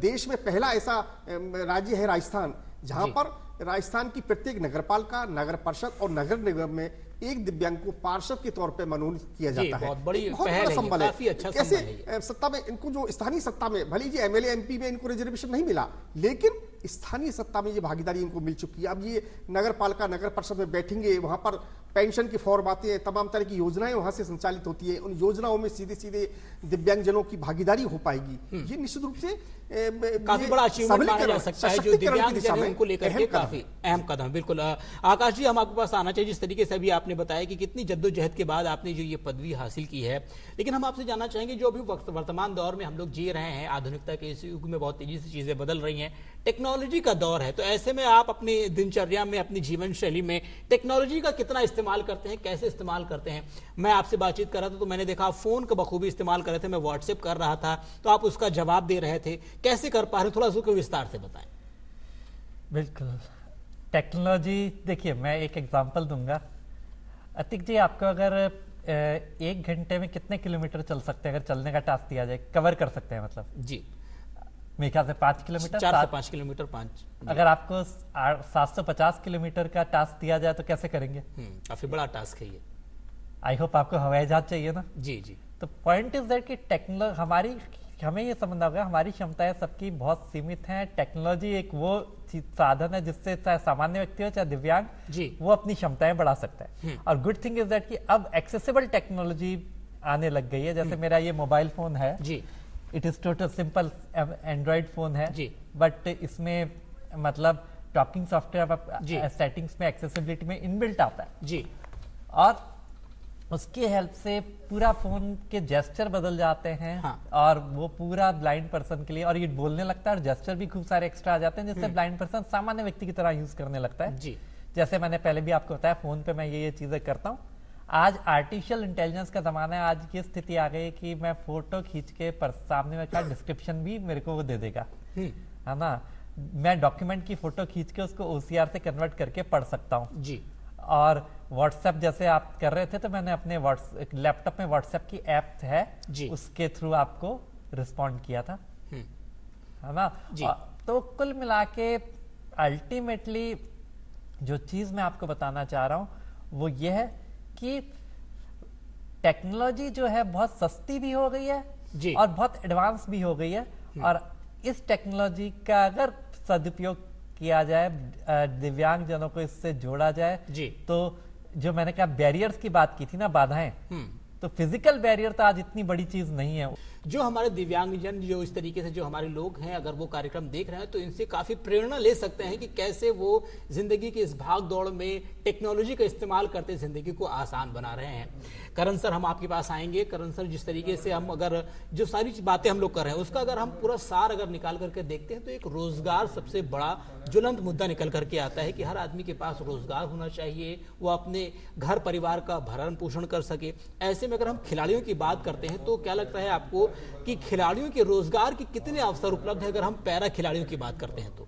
देश में पहला ऐसा राज्य है राजस्थान, जहां पर राजस्थान की प्रत्येक नगरपालिका, नगर परिषद और नगर निगम में एक दिव्यांग को पार्षद के तौर पे मनोनीत किया जाता है।
बहुत बड़ी
बहुत
पहल
बड़ा
है,
संबल है।
काफी अच्छा
कैसे
संबल है।
सत्ता में इनको, जो स्थानीय सत्ता में, भले जी एमएलए एमपी में इनको रिजर्वेशन नहीं मिला, लेकिन स्थानीय सत्ता में ये भागीदारी इनको मिल चुकी है। अब ये नगर पालिका, नगर परिषद में बैठेंगे, वहां पर पेंशन की फॉर्म आते हैं, तमाम तरह की योजनाएं वहां से संचालित होती है। उन योजनाओं में सीधे सीधे दिव्यांगजनों की भागीदारी हो पाएगी। ये निश्चित रूप से
काफी बड़ा अचीवमेंट माना जा सकता है, जो दिव्यांगजन है उनको लेकर के काफी अहम कदम। बिल्कुल आकाश जी, हम आपके पास आना चाहिए। जिस तरीके से अभी आपने बताया कि कितनी जद्दोजहद के बाद आपने जो ये पदवी हासिल की है, लेकिन हम आपसे जानना चाहेंगे, जो अभी वर्तमान दौर में हम लोग जी रहे हैं, आधुनिकता के इस युग में बहुत तेजी से चीजें बदल रही हैं, टेक्नोलॉजी का दौर है, तो ऐसे में आप अपनी दिनचर्या में, अपनी जीवन शैली में टेक्नोलॉजी का कितना इस्तेमाल करते हैं, कैसे इस्तेमाल करते हैं? मैं आपसे बातचीत कर रहा था तो मैंने देखा फोन का बखूबी इस्तेमाल कर रहे थे, मैं व्हाट्सएप कर रहा था तो आप उसका जवाब दे रहे थे, कैसे कर पा रहे, थोड़ा सा विस्तार से बताएं।
बिल्कुल, टेक्नोलॉजी, देखिए मैं एक एग्जांपल दूंगा। अतिक जी, आपको अगर 1 घंटे में कितने किलोमीटर चल सकते हैं, अगर चलने का टास्क दिया जाए, कवर कर सकते हैं? मतलब
जी,
मेरे ख्याल से 5 किलोमीटर,
4 से 5 किलोमीटर, 5।
अगर आपको 750 किलोमीटर का टास्क दिया जाए तो कैसे करेंगे?
काफी बड़ा टास्क है ये।
आई होप आपको हवाई जहाज चाहिए ना।
जी जी।
तो पॉइंट इज दैट कि हमें ये समझना होगा, हमारी क्षमताएं सबकी बहुत सीमित हैं। टेक्नोलॉजी एक वो साधन है जिससे चाहे सामान्य व्यक्ति हो चाहे दिव्यांग जी, वो अपनी क्षमताएं बढ़ा सकता है। और गुड थिंग इज दैट कि अब एक्सेसिबल टेक्नोलॉजी आने लग गई है। जैसे मेरा ये मोबाइल फोन है जी, it is total simple Android phone है जी, बट इसमें मतलब टॉकिंग सॉफ्टवेयर सेटिंग्स में, एक्सेसिबिलिटी में इनबिल्ट आता है जी, और उसकी हेल्प से पूरा फोन के जेस्चर बदल जाते हैं। हाँ। और वो पूरा ब्लाइंड पर्सन के लिए, और ये बोलने लगता है, और जेस्चर भी खूब सारे एक्स्ट्रा आ जाते हैं जिससे ब्लाइंड पर्सन सामान्य व्यक्ति की तरह यूज करने लगता है जी। जैसे मैंने पहले भी आपको बताया, फोन पे मैं ये चीजें करता हूँ। आज आर्टिफिशियल इंटेलिजेंस का जमाना है। आज की स्थिति आ गई कि मैं फोटो खींच के सामने में का डिस्क्रिप्शन भी मेरे को वो दे देगा, है ना। मैं डॉक्यूमेंट की फोटो खींच के उसको OCR से कन्वर्ट करके पढ़ सकता हूँ जी। और व्हाट्सएप जैसे आप कर रहे थे, तो मैंने अपने लैपटॉप में व्हाट्सएप की ऐप है जी, उसके थ्रू आपको रिस्पॉन्ड किया था, है ना जी। तो कुल मिला के अल्टीमेटली जो चीज मैं आपको बताना चाह रहा हूं वो ये है कि टेक्नोलॉजी जो है बहुत सस्ती भी हो गई है जी, और बहुत एडवांस भी हो गई है। और इस टेक्नोलॉजी का अगर सदुपयोग किया जाए, दिव्यांग जनों को इससे जोड़ा जाए जी, तो जो मैंने कहा बैरियर्स की बात की थी ना, बाधाएं, तो फिजिकल बैरियर तो आज इतनी बड़ी चीज नहीं है।
जो हमारे दिव्यांगजन, जो इस तरीके से जो हमारे लोग हैं, अगर वो कार्यक्रम देख रहे हैं तो इनसे काफी प्रेरणा ले सकते हैं कि कैसे वो जिंदगी की इस भाग दौड़ में टेक्नोलॉजी का इस्तेमाल करते जिंदगी को आसान बना रहे हैं। करण सर, हम आपके पास आएंगे। करण सर, जिस तरीके से हम अगर जो सारी बातें हम लोग कर रहे हैं उसका अगर हम पूरा सार अगर निकाल करके देखते हैं तो एक रोजगार सबसे बड़ा ज्वलंत मुद्दा निकल करके आता है कि हर आदमी के पास रोजगार होना चाहिए, वो अपने घर परिवार का भरण पोषण कर सके। ऐसे में अगर हम खिलाड़ियों की बात करते हैं तो क्या लगता है आपको कि खिलाड़ियों के रोजगार के कितने अवसर उपलब्ध है अगर हम पैरा खिलाड़ियों की बात करते हैं तो?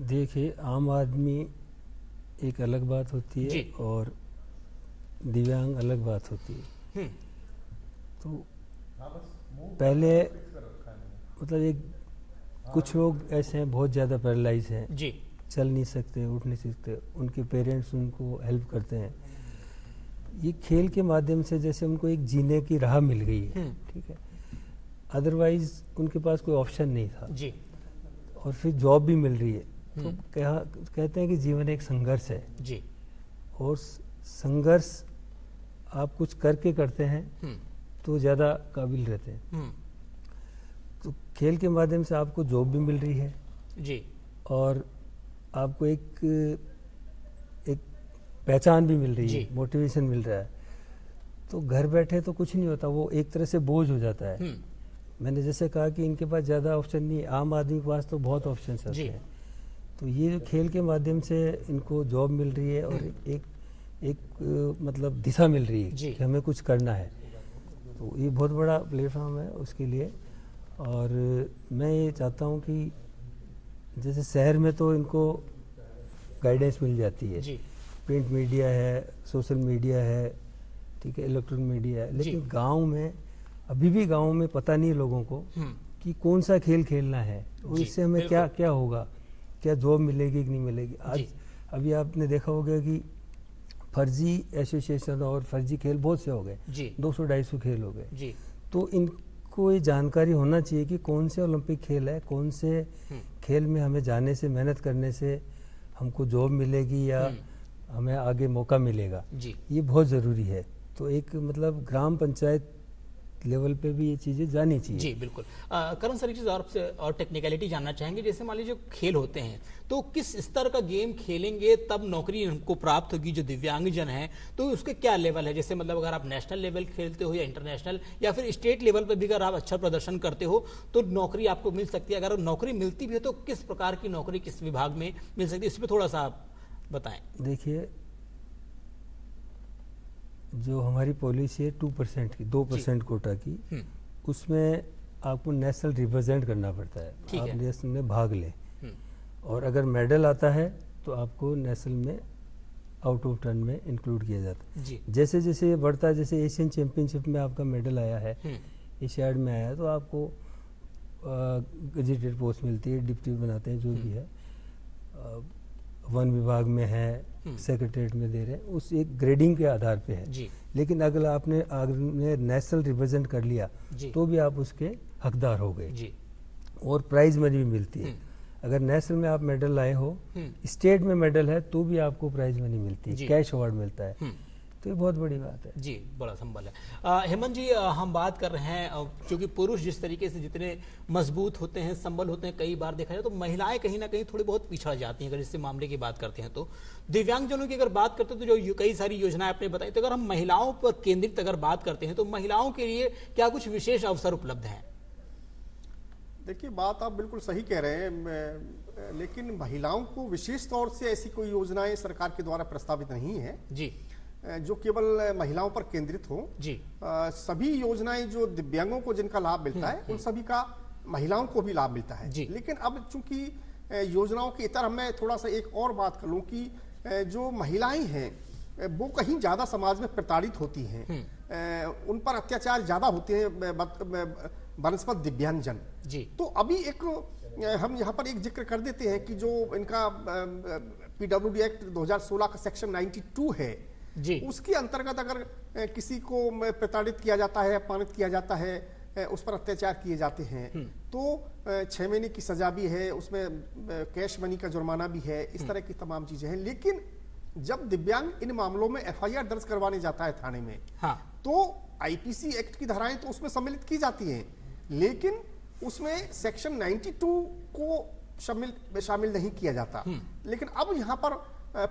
देखिए, आम आदमी एक अलग बात होती है और दिव्यांग अलग बात होती है। तो पहले मतलब एक कुछ लोग ऐसे हैं बहुत ज़्यादा पैरालाइज हैं जी, चल नहीं सकते, उठ नहीं सकते, उनके पेरेंट्स उनको हेल्प करते हैं। ये खेल के माध्यम से जैसे उनको एक जीने की राह मिल गई है, ठीक है। अदरवाइज उनके पास कोई ऑप्शन नहीं था जी, और फिर जॉब भी मिल रही है। तो कहते हैं कि जीवन एक संघर्ष है जी, और संघर्ष आप कुछ करके करते हैं तो ज़्यादा काबिल रहते हैं। तो खेल के माध्यम से आपको जॉब भी मिल रही है जी, और आपको एक पहचान भी मिल रही है, मोटिवेशन मिल रहा है। तो घर बैठे तो कुछ नहीं होता, वो एक तरह से बोझ हो जाता है। मैंने जैसे कहा कि इनके पास ज़्यादा ऑप्शन नहीं है, आम आदमी के पास तो बहुत ऑप्शन होते हैं। तो ये खेल के माध्यम से इनको जॉब मिल रही है और एक मतलब दिशा मिल रही है कि हमें कुछ करना है। तो ये बहुत बड़ा प्लेटफॉर्म है उसके लिए। और मैं ये चाहता हूँ कि जैसे शहर में तो इनको गाइडेंस मिल जाती है, प्रिंट मीडिया है, सोशल मीडिया है, ठीक है, इलेक्ट्रॉनिक मीडिया है, लेकिन गांव में अभी भी गांव में पता नहीं लोगों को कि कौन सा खेल खेलना है और इससे हमें क्या क्या होगा, क्या जॉब मिलेगी कि नहीं मिलेगी। आज अभी आपने देखा होगा कि फर्जी एसोसिएशन और फर्जी खेल बहुत से हो गए, 200-250 खेल हो गए। तो इनको ये जानकारी होना चाहिए कि कौन से ओलंपिक खेल है, कौन से खेल में हमें जाने से, मेहनत करने से हमको जॉब मिलेगी या हमें आगे मौका मिलेगा, ये बहुत ज़रूरी है। तो एक मतलब ग्राम पंचायत लेवल पे भी ये चीज़ें जानी चाहिए।
जी बिल्कुल। करण सर, एक चीज़ आपसे और टेक्निकलिटी जानना चाहेंगे। जैसे मान लीजिए खेल होते हैं तो किस स्तर का गेम खेलेंगे तब नौकरी हमको प्राप्त होगी जो दिव्यांगजन है, तो उसके क्या लेवल है? जैसे मतलब अगर आप नेशनल लेवल खेलते हो या इंटरनेशनल या फिर स्टेट लेवल पर भी अगर आप अच्छा प्रदर्शन करते हो तो नौकरी आपको मिल सकती है। अगर नौकरी मिलती भी है तो किस प्रकार की नौकरी किस विभाग में मिल सकती है, इस पर थोड़ा सा आप बताएं।
देखिए, जो हमारी पॉलिसी है 2% की, 2% कोटा की, उसमें आपको नेशनल रिप्रेजेंट करना पड़ता है, आप नेशनल में भाग लें, और अगर मेडल आता है तो आपको नेशनल में आउट ऑफ टर्न में इंक्लूड किया जाता है। जैसे जैसे ये बढ़ता है, जैसे एशियन चैंपियनशिप में आपका मेडल आया है, एशियाड में आया है, तो आपको गजेटेड पोस्ट मिलती है, डिप्टी बनाते हैं, जो भी है, वन विभाग में है, सेक्रेटरीट में दे रहे हैं, उस एक ग्रेडिंग के आधार पे है। लेकिन अगर आपने नेशनल रिप्रेजेंट कर लिया तो भी आप उसके हकदार हो गए और प्राइज मनी भी मिलती है। अगर नेशनल में आप मेडल लाए हो, स्टेट में मेडल है तो भी आपको प्राइज मनी मिलती है, कैश अवार्ड मिलता है। तो ये बहुत बड़ी बात है
जी, बड़ा संबल है। हेमंत जी, हम बात कर रहे हैं क्योंकि पुरुष जिस तरीके से जितने मजबूत होते हैं, संबल होते हैं, कई बार देखा जाए तो महिलाएं कहीं ना कहीं थोड़ी बहुत पिछड़ जाती हैं। अगर इससे मामले की बात करते हैं तो दिव्यांगजनों की अगर बात करते हैं तो जो कई सारी योजनाएं आपने बताई, तो अगर हम महिलाओं पर केंद्रित अगर बात करते हैं तो महिलाओं के लिए क्या कुछ विशेष अवसर उपलब्ध हैं?
देखिए, बात आप बिल्कुल सही कह रहे हैं, लेकिन महिलाओं को विशेष तौर से ऐसी कोई योजनाएं सरकार के द्वारा प्रस्तावित नहीं है जी, जो केवल महिलाओं पर केंद्रित हो जी। सभी योजनाएं जो दिव्यांगों को जिनका लाभ मिलता है उन सभी का महिलाओं को भी लाभ मिलता है जी। लेकिन अब चूंकि योजनाओं के इतर मैं थोड़ा सा एक और बात कर लूं कि जो महिलाएं हैं वो कहीं ज्यादा समाज में प्रताड़ित होती हैं, उन पर अत्याचार ज्यादा होते हैं बनस्पत दिव्यांगजन जी। तो अभी एक हम यहाँ पर एक जिक्र कर देते हैं कि जो इनका PWD एक्ट 2016 का सेक्शन 92 है जी, उसके अंतर्गत अगर किसी को प्रताड़ित किया जाता है, अपमानित किया जाता है, उस पर अत्याचार किए जाते हैं तो 6 महीने की सजा भी है, उसमें कैश मनी का जुर्माना भी है, इस तरह की तमाम चीजें हैं। लेकिन जब दिव्यांग इन मामलों में FIR दर्ज करवाने जाता है थाने में, हाँ, तो आईपीसी एक्ट की धाराएं तो उसमें सम्मिलित की जाती हैं, लेकिन उसमें सेक्शन 92 को शामिल नहीं किया जाता। लेकिन अब यहाँ पर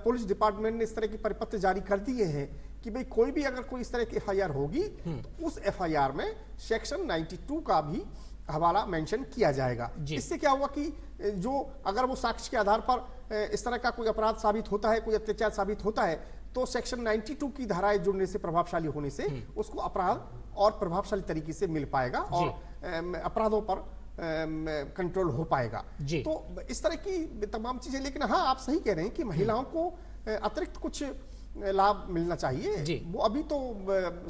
पुलिस डिपार्टमेंट ने इस तरह के परिपत्र जारी कर दिए हैं कि भाई कोई भी अगर कोई इस तरह की एफआईआर होगी तो उस एफआईआर में सेक्शन 92 का भी हवाला मेंशन किया जाएगा। इससे क्या हुआ कि जो अगर वो साक्ष्य के आधार पर इस तरह का कोई अपराध साबित होता है, कोई अत्याचार साबित होता है, तो सेक्शन 92 की धाराएं जुड़ने से, प्रभावशाली होने से उसको अपराध और प्रभावशाली तरीके से मिल पाएगा और अपराधों पर कंट्रोल हो पाएगा। तो इस तरह की तमाम चीजें, लेकिन हाँ आप सही कह रहे हैं कि महिलाओं को अतिरिक्त कुछ लाभ मिलना चाहिए। वो अभी तो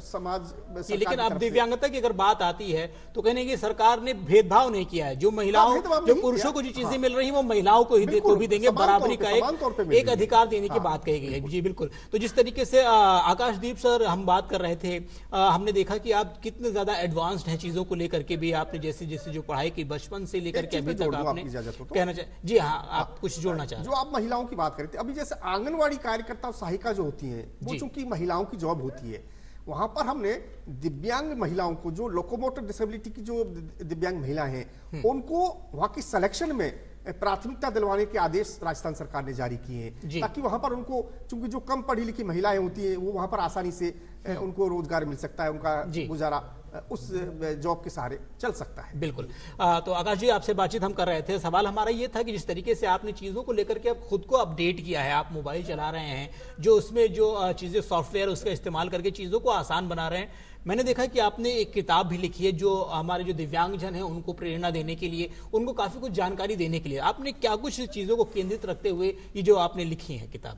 समाज,
लेकिन अब दिव्यांगता की अगर बात आती है तो कहने की सरकार ने भेदभाव नहीं किया है। जो महिलाओं, जो पुरुषों को जो चीजें मिल रही हैं वो महिलाओं को ही को भी देंगे, बराबरी का एक अधिकार देने की बात कही गई है। जी बिल्कुल। तो जिस तरीके से आकाशदीप सर हम बात कर रहे थे, हमने देखा कि आप कितने ज्यादा एडवांस्ड हैं चीजों को लेकर के भी। आपने जैसे जैसे जो पढ़ाई की बचपन से लेकर के अभी तक आपने कहना चाहिए। जी हाँ, आप कुछ जोड़ना चाहें?
जो आप महिलाओं की बात करते, अभी जैसे आंगनवाड़ी कार्यकर्ता, सहायिका जो होती है, वो चूंकि महिलाओं की जॉब होती है, वहां पर हमने दिव्यांग महिलाओं को, जो लोकोमोटर डिसेबिलिटी की जो दिव्यांग महिलाएं हैं, उनको वहां की सिलेक्शन में प्राथमिकता दिलवाने के आदेश राजस्थान सरकार ने जारी किए हैं, ताकि वहां पर उनको, चूंकि जो कम पढ़ी लिखी महिलाएं होती हैं, वो वहां पर आसानी से उनको रोजगार मिल सकता है, उनका गुजारा उस जॉब के सहारे चल सकता है।
बिल्कुल। तो आकाश जी, आपसे बातचीत हम कर रहे थे, सवाल हमारा ये था कि जिस तरीके से आपने चीज़ों को लेकर के अब खुद को अपडेट किया है, आप मोबाइल चला रहे हैं, जो उसमें जो चीज़ें सॉफ्टवेयर उसका इस्तेमाल करके चीज़ों को आसान बना रहे हैं। मैंने देखा कि आपने एक किताब भी लिखी है जो हमारे जो दिव्यांगजन हैं उनको प्रेरणा देने के लिए, उनको काफ़ी कुछ जानकारी देने के लिए। आपने क्या कुछ चीज़ों को केंद्रित रखते हुए ये जो आपने लिखी है किताब?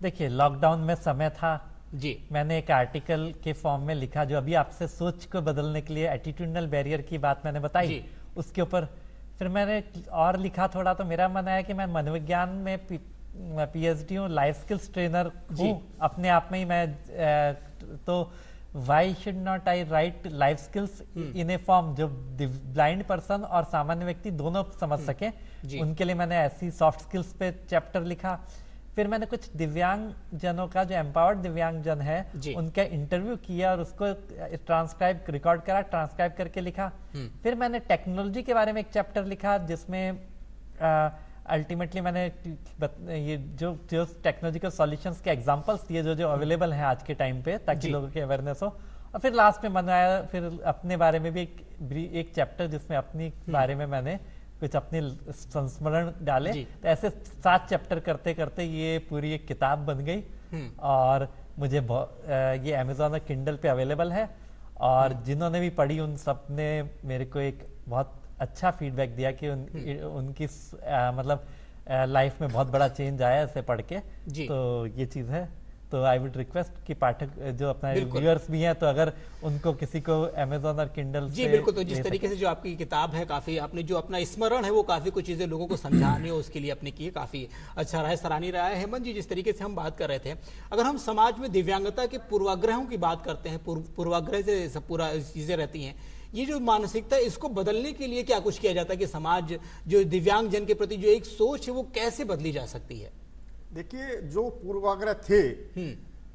देखिए, लॉकडाउन में समय था
जी,
मैंने एक आर्टिकल के फॉर्म में लिखा, जो अभी आपसे सोच को बदलने के लिए एटीट्यूडनल बैरियर की बात मैंने बताई, उसके ऊपर फिर मैंने और लिखा थोड़ा। तो मेरा मन आया कि मैं मनोविज्ञान में पीएचडी हूँ, लाइफ स्किल्स ट्रेनर हूँ अपने आप में ही मैं, तो why should not I right life skills in A form जो ब्लाइंड पर्सन और सामान्य व्यक्ति दोनों समझ सके। उनके लिए मैंने ऐसी सॉफ्ट स्किल्स पे चैप्टर लिखा। फिर मैंने कुछ दिव्यांग जनों का, जो एम्पावर्ड दिव्यांग जन है, उनका इंटरव्यू किया और उसको ट्रांसक्राइब, रिकॉर्ड करा, ट्रांसक्राइब करके लिखा। फिर मैंने टेक्नोलॉजी के बारे में एक चैप्टर लिखा, जिसमें अल्टीमेटली मैंने ये जो टेक्नोलॉजिकल सॉल्यूशंस के एग्जांपल्स दिए जो अवेलेबल हैं आज के टाइम पे, ताकि लोगों की अवेयरनेस हो। और फिर लास्ट में मन आया फिर अपने बारे में भी एक चैप्टर, जिसमें अपनी बारे में मैंने कुछ अपने संस्मरण डाले। तो ऐसे 7 चैप्टर करते करते ये पूरी एक किताब बन गई और मुझे ये अमेज़न और किंडल पे अवेलेबल है। और जिन्होंने भी पढ़ी उन सब ने मेरे को एक बहुत अच्छा फीडबैक दिया कि उनकी मतलब लाइफ में बहुत बड़ा चेंज आया इसे पढ़ के। तो ये चीज़ है। तो आई वुड रिक्वेस्ट कि पाठक जो अपना व्यूअर्स भी हैं, तो अगर उनको किसी को अमेज़न और किंडल
जी बिल्कुल, तो जिस तरीके से जो आपकी किताब है, काफी आपने जो अपना स्मरण है वो काफी कुछ चीजें लोगों को समझाने हो उसके लिए अपने किए, काफी अच्छा रहा है, सराहनीय रहा है। हेमंत जी, जिस तरीके से हम बात कर रहे थे, अगर हम समाज में दिव्यांगता के पूर्वाग्रहों की बात करते हैं, पूर्वाग्रह से सब पूरा चीजें रहती हैं, ये जो मानसिकता है इसको बदलने के लिए क्या कुछ किया जाता है कि समाज जो दिव्यांग जन के प्रति जो एक सोच है वो कैसे बदली जा सकती है?
देखिए, जो पूर्वाग्रह थे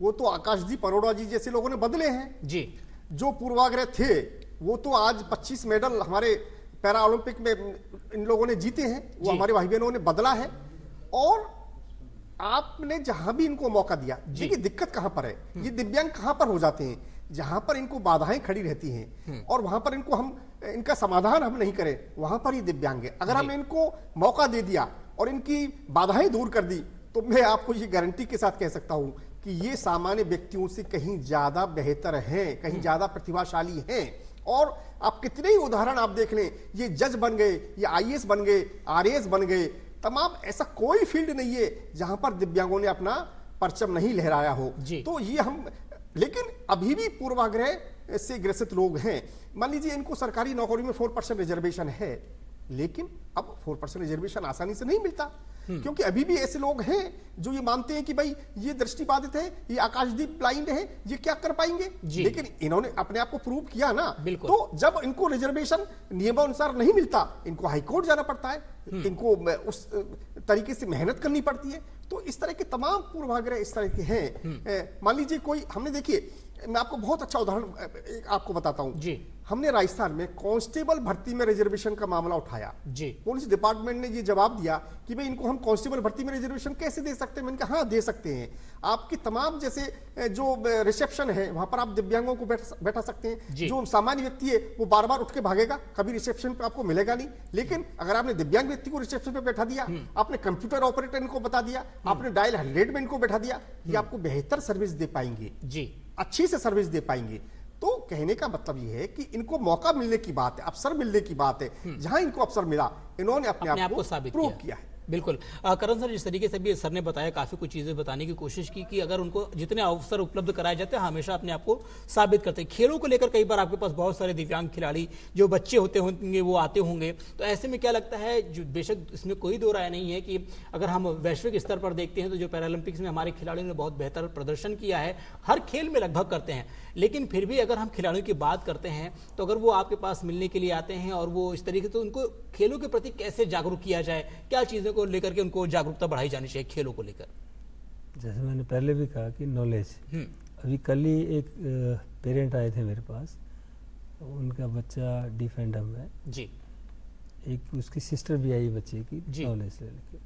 वो तो आकाशदीप अरोड़ा जी जैसे लोगों ने बदले हैं जी। जो पूर्वाग्रह थे वो तो आज 25 मेडल हमारे पैरा ओलंपिक में इन लोगों ने जीते हैं, वो हमारे भाई बहनों ने बदला है। और आपने जहां भी इनको मौका दिया, देखिए दिक्कत कहां पर है, ये दिव्यांग कहां पर हो जाते हैं, जहां पर इनको बाधाएं खड़ी रहती हैं और वहां पर इनको हम इनका समाधान हम नहीं करें, वहां पर ही दिव्यांग है। अगर हम इनको मौका दे दिया और इनकी बाधाएं दूर कर दी, तो मैं आपको ये गारंटी के साथ कह सकता हूं कि ये सामान्य व्यक्तियों से कहीं ज्यादा बेहतर हैं, कहीं ज्यादा प्रतिभाशाली हैं। और आप कितने ही उदाहरण आप देख लें, ये जज बन गए, ये आईएएस बन गए, आरएएस बन गए, तमाम, ऐसा कोई फील्ड नहीं है जहां पर दिव्यांगों ने अपना परचम नहीं लहराया हो। तो ये हम, लेकिन अभी भी पूर्वाग्रह से ग्रसित लोग हैं। मान लीजिए इनको सरकारी नौकरी में 4% रिजर्वेशन है, लेकिन अब 4% रिजर्वेशन आसानी से नहीं मिलता, क्योंकि अभी भी ऐसे लोग हैं जो ये मानते हैं कि भाई ये दृष्टिबाधित है, ये आकाशदीप ब्लाइंड है, ये क्या कर पाएंगे। लेकिन इन्होंने अपने आप को प्रूव किया ना। तो जब इनको रिजर्वेशन नियमानुसार नहीं मिलता, इनको हाईकोर्ट जाना पड़ता है, इनको उस तरीके से मेहनत करनी पड़ती है। तो इस तरह के तमाम पूर्वाग्रह इस तरह के हैं। मान लीजिए कोई, हमने देखिए मैं आपको बहुत अच्छा उदाहरण आपको बताता हूं
जी।
हमने राजस्थान में कांस्टेबल भर्ती में रिजर्वेशन का मामला उठाया
जी।
पुलिस डिपार्टमेंट ने ये जवाब दिया कि भाई इनको हम कांस्टेबल भर्ती में रिजर्वेशन कैसे दे सकते हैं। मैंने कहा हाँ दे सकते हैं, आपकी तमाम जैसे जो रिसेप्शन है वहां पर आप दिव्यांगों को बैठा सकते हैं। जो सामान्य व्यक्ति है वो बार बार उठ के भागेगा, कभी रिसेप्शन पे आपको मिलेगा नहीं। लेकिन अगर आपने दिव्यांग व्यक्ति को रिसेप्शन पे बैठा दिया, आपने कंप्यूटर ऑपरेटर इनको बता दिया, आपने डायल 100 में इनको बैठा दिया, ये आपको बेहतर सर्विस दे पाएंगे जी, अच्छी से सर्विस दे पाएंगे। तो कहने का मतलब ये है कि इनको मौका मिलने की बात है, अवसर मिलने की बात है। जहां इनको अवसर मिला इन्होंने अपने आप को साबित प्रूव किया है।
बिल्कुल करण सर, जिस तरीके से भी सर ने बताया, काफी कुछ चीजें बताने की कोशिश की कि अगर उनको जितने अवसर उपलब्ध कराए जाते हैं हमेशा अपने आप को साबित करते हैं। खेलों को लेकर कई बार आपके पास बहुत सारे दिव्यांग खिलाड़ी जो बच्चे होते होंगे वो आते होंगे, तो ऐसे में क्या लगता है, जो बेशक इसमें कोई दो राय नहीं है कि अगर हम वैश्विक स्तर पर देखते हैं तो जो पैरालंपिक्स में हमारे खिलाड़ियों ने बहुत बेहतर प्रदर्शन किया है, हर खेल में लगभग करते हैं, लेकिन फिर भी अगर हम खिलाड़ियों की बात करते हैं तो अगर वो आपके पास मिलने के लिए आते हैं और वो इस तरीके से, तो उनको खेलों के प्रति कैसे जागरूक किया जाए, क्या चीज़ों को लेकर के उनको जागरूकता बढ़ाई जानी चाहिए खेलों को लेकर?
जैसे मैंने पहले भी कहा कि नॉलेज, अभी कल ही एक पेरेंट आए थे मेरे पास, उनका बच्चा डिफेंडर में जी, एक उसकी सिस्टर भी आई बच्चे की नॉलेज लेने के,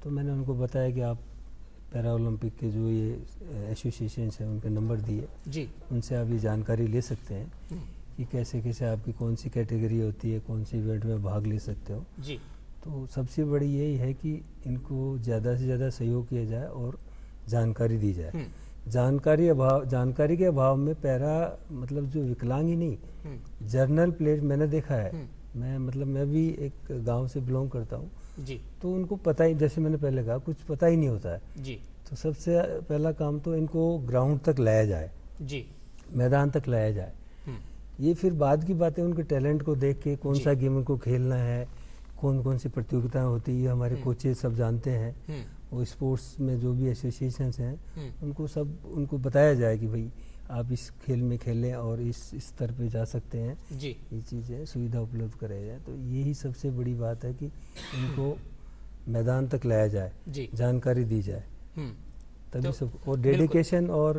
तो मैंने उनको बताया कि आप पैरा ओलंपिक के जो ये एसोसिएशन है उनके नंबर दिए जी, उनसे आप ये जानकारी ले सकते हैं कि कैसे कैसे आपकी कौन सी कैटेगरी होती है, कौन सी इवेंट में भाग ले सकते हो जी। तो सबसे बड़ी यही है कि इनको ज़्यादा से ज़्यादा सहयोग किया जाए और जानकारी दी जाए। जानकारी के अभाव में पैरा मतलब जो विकलांग ही नहीं, जर्नल प्लेयर मैंने देखा है, मैं भी एक गांव से बिलोंग करता हूँ जी, तो उनको पता ही, जैसे मैंने पहले कहा, कुछ पता ही नहीं होता है जी। तो सबसे पहला काम तो इनको ग्राउंड तक लाया जाए जी, मैदान तक लाया जाए। ये फिर बाद की बातें उनके टैलेंट को देख के कौन सा गेम उनको खेलना है, कौन कौन सी प्रतियोगिताएं होती है, हमारे कोचेज सब जानते हैं। वो स्पोर्ट्स में जो भी एसोसिएशंस हैं उनको बताया जाए कि भाई आप इस खेल में खेलें और इस स्तर पे जा सकते हैं जी, ये चीज़ें सुविधा उपलब्ध कराई जाए। तो यही सबसे बड़ी बात है कि इनको मैदान तक लाया जाए, जानकारी दी जाए, तभी सब, और डेडिकेशन और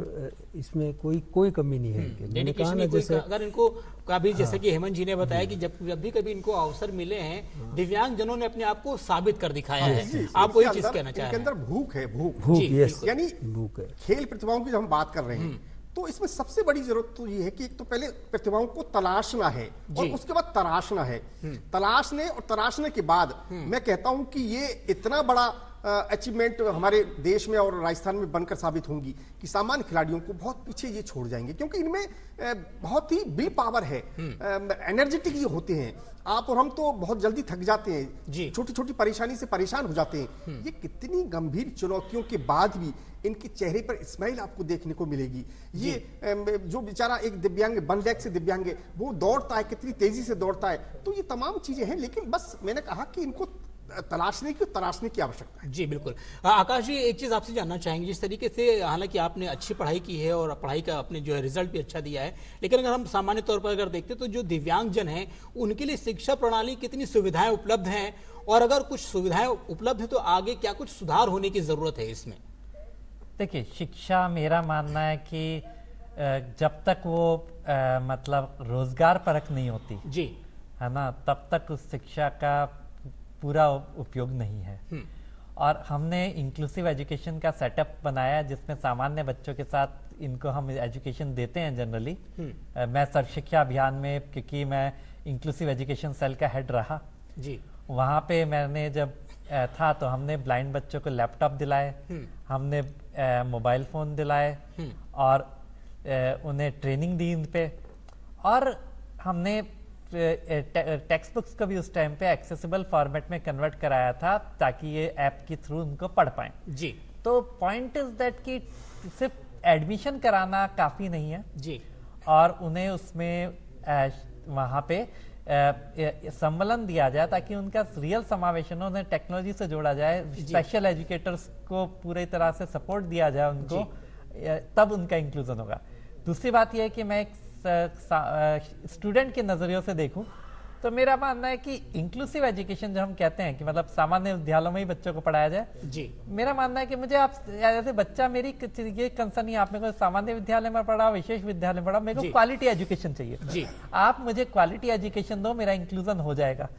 इसमें कोई कमी नहीं है। मैंने कहा ना, जैसे
अगर इनको कभी जैसे कि हेमंत जी ने बताया कि जब भी कभी इनको अवसर मिले हैं, दिव्यांग जनों ने अपने आप को साबित कर दिखाया है। आप वही चीज कहना चाह रहे हैं,
इनके अंदर भूख है, भूख यानी
भूख है।
खेल प्रतिभाओं की जब हम बात कर रहे हैं तो इसमें सबसे बड़ी जरूरत तो ये है कि एक तो पहले प्रतिभाओं को तलाशना है और उसके बाद तराशना है। तलाशने और तराशने के बाद मैं कहता हूं कि ये इतना बड़ा अचीवमेंट हमारे देश में और राजस्थान में बनकर साबित होंगी कि सामान्य खिलाड़ियों को बहुत पीछे ये छोड़ जाएंगे, क्योंकि इनमें बहुत ही विल पावर है, एनर्जेटिक ये होते हैं। आप और हम तो बहुत जल्दी थक जाते हैं, छोटी छोटी परेशानी से परेशान हो जाते हैं। ये कितनी गंभीर चुनौतियों के बाद भी इनके चेहरे पर स्माइल आपको देखने को मिलेगी। ये जो बेचारा एक दिव्यांग, 1 लाख से दिव्यांग है, वो दौड़ता है, कितनी तेजी से दौड़ता है। तो ये तमाम चीजें हैं, लेकिन बस मैंने कहा कि इनको तराशने की आवश्यकता है।
जी बिल्कुल। आकाश जी, एक चीज आपसे जानना चाहेंगे, जिस तरीके से हालांकि आपने अच्छी पढ़ाई की है और पढ़ाई का आपने जो है रिजल्ट भी अच्छा दिया है, लेकिन अगर हम सामान्य तौर पर अगर देखते तो जो दिव्यांगजन हैं उनके लिए शिक्षा प्रणाली कितनी सुविधाएं उपलब्ध हैं, और अगर कुछ सुविधाएं उपलब्ध है तो आगे क्या कुछ सुधार होने की जरूरत है इसमें?
देखिए, शिक्षा, मेरा मानना है कि जब तक वो मतलब रोजगार परक नहीं होती जी, है ना, तब तक उस शिक्षा का पूरा उपयोग नहीं है। और हमने इंक्लूसिव एजुकेशन का सेटअप बनाया जिसमें सामान्य बच्चों के साथ इनको हम एजुकेशन देते हैं जनरली। मैं सर्व शिक्षा अभियान में, क्योंकि मैं इंक्लूसिव एजुकेशन सेल का हेड रहा जी, वहाँ पे मैंने जब था तो हमने ब्लाइंड बच्चों को लैपटॉप दिलाए, हमने मोबाइल फ़ोन दिलाए और उन्हें ट्रेनिंग दी इन पे, और हमने टेक्स्ट बुक्स को भी उस टाइम पे एक्सेसिबल फॉर्मेट में कन्वर्ट कराया था ताकि ये ऐप के थ्रू उनको पढ़ पाएं जी। तो पॉइंट इज दैट कि सिर्फ एडमिशन कराना काफ़ी नहीं है जी, और उन्हें उसमें वहाँ पे सम्मेलन दिया जाए ताकि उनका रियल समावेशन हो, उन्हें टेक्नोलॉजी से जोड़ा जाए, स्पेशल एजुकेटर्स को पूरी तरह से सपोर्ट दिया जाए उनको, तब उनका इंक्लूजन होगा। दूसरी बात यह है कि मैं एक स्टूडेंट के नज़रिए से देखूं तो मेरा मानना है कि इंक्लूसिव एजुकेशन जो हम कहते हैं कि मतलब सामान्य विद्यालयों में ही बच्चों को पढ़ाया जाए
जी,
मेरा मानना है कि मुझे आप ऐसे बच्चा, मेरी ये कंसर्न नहीं, आप मेरे को सामान्य विद्यालय में पढ़ा, विशेष विद्यालय में पढ़ा, मेरे को क्वालिटी एजुकेशन चाहिए
जी।
आप मुझे क्वालिटी एजुकेशन दो, मेरा इंक्लूजन हो जाएगा।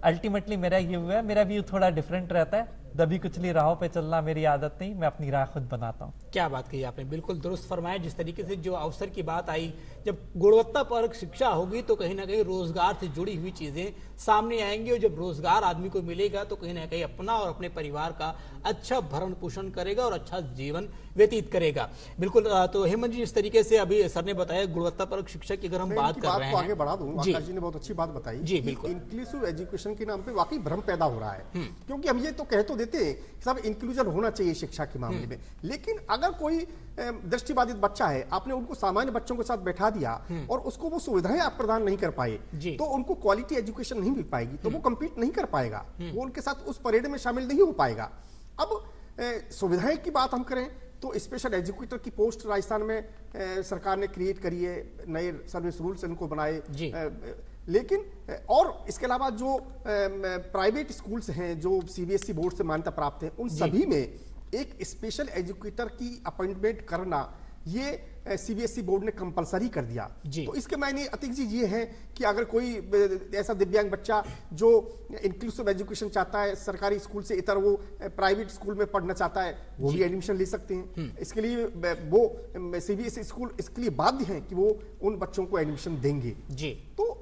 अल्टीमेटली मेरा ये हुआ है, मेरा व्यू थोड़ा डिफरेंट रहता है। दबी कुचली राहों पे चलना मेरी आदत नहीं, मैं अपनी राह खुद बनाता हूँ।
क्या बात कही आपने, बिल्कुल दुरुस्त फरमाया। जिस तरीके से जो अवसर की बात आई, जब गुणवत्तापरक शिक्षा होगी तो कहीं ना कहीं रोजगार से जुड़ी हुई चीजें सामने आएंगी, और जब रोजगार आदमी को मिलेगा तो कहीं ना कहीं अपना और अपने परिवार का अच्छा भरण पोषण करेगा और अच्छा जीवन व्यतीत करेगा। बिल्कुल। तो हेमंत जी, जिस तरीके से अभी सर ने बताया गुणवत्तापरक शिक्षा की अगर हम बात कर रहे हैं,
आगे बढ़ा दूं, आकाश जी ने बहुत अच्छी बात बताई
जी, बिल्कुल।
इंक्लूसिव एजुकेशन के नाम पे वाकई भ्रम पैदा हो रहा है, क्योंकि हम ये तो कह तो देते हैं सब इंक्लूजन होना चाहिए शिक्षा के मामले में, लेकिन अगर कोई दृष्टिबाधित बच्चा है, आपने उनको सामान्य बच्चों के साथ बैठा दिया और उसको वो सुविधाएं आप प्रदान नहीं कर पाए, तो उनको क्वालिटी एजुकेशन नहीं मिल पाएगी, तो वो कंपीट नहीं कर पाएगा, वो उनके साथ उस परेड में शामिल नहीं हो पाएगा। अब सुविधाएं की बात हम करें तो स्पेशल एजुकेटर की पोस्ट राजस्थान में सरकार ने क्रिएट करी है, नए सर्विस रूल्स इनको बनाए, लेकिन और इसके अलावा जो प्राइवेट स्कूल्स हैं जो सीबीएसई बोर्ड से मान्यता प्राप्त है, उन सभी में एक स्पेशल एजुकेटर की अपॉइंटमेंट करना ये सीबीएसई बोर्ड ने कंपलसरी कर दिया। तो इसके मायने अतिक जी ये है कि अगर कोई ऐसा दिव्यांग बच्चा जो इंक्लूसिव एजुकेशन चाहता है, सरकारी स्कूल से इतर वो प्राइवेट स्कूल में पढ़ना चाहता है, वो भी एडमिशन ले सकते हैं। इसके लिए वो सीबीएसई स्कूल इसके लिए बाध्य हैं कि वो उन बच्चों को एडमिशन देंगे जी। तो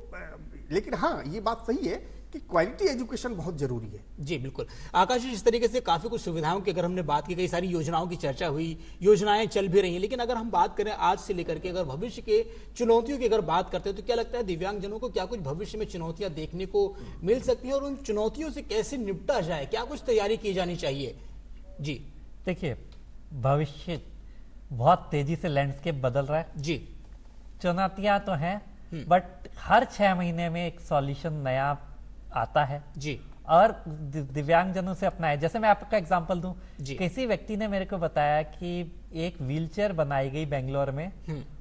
लेकिन हाँ, ये बात सही है कि क्वालिटी एजुकेशन बहुत जरूरी है। जी बिल्कुल। आकाश जी, इस तरीके से काफी कुछ सुविधाओं की अगर हमने बात की, कई सारी योजनाओं की चर्चा हुई, योजनाएं चल भी रही हैं, लेकिन अगर हम बात करें आज से लेकर के अगर भविष्य के चुनौतियों की अगर बात करते हैं तो क्या लगता है दिव्यांगजनों को क्या कुछ भविष्य में चुनौतियां देखने को मिल सकती है, और उन चुनौतियों से कैसे निपटा जाए, क्या कुछ तैयारी की जानी चाहिए? जी
देखिए, भविष्य बहुत तेजी से लैंडस्केप बदल रहा है जी। चुनौतियां तो हैं, बट हर 6 महीने में एक सॉल्यूशन नया आता है जी, और दिव्यांगजनों से अपनाए। जैसे मैं आपका एग्जांपल दूं, किसी व्यक्ति ने मेरे को बताया कि एक व्हीलचेयर बनाई गई बेंगलोर में,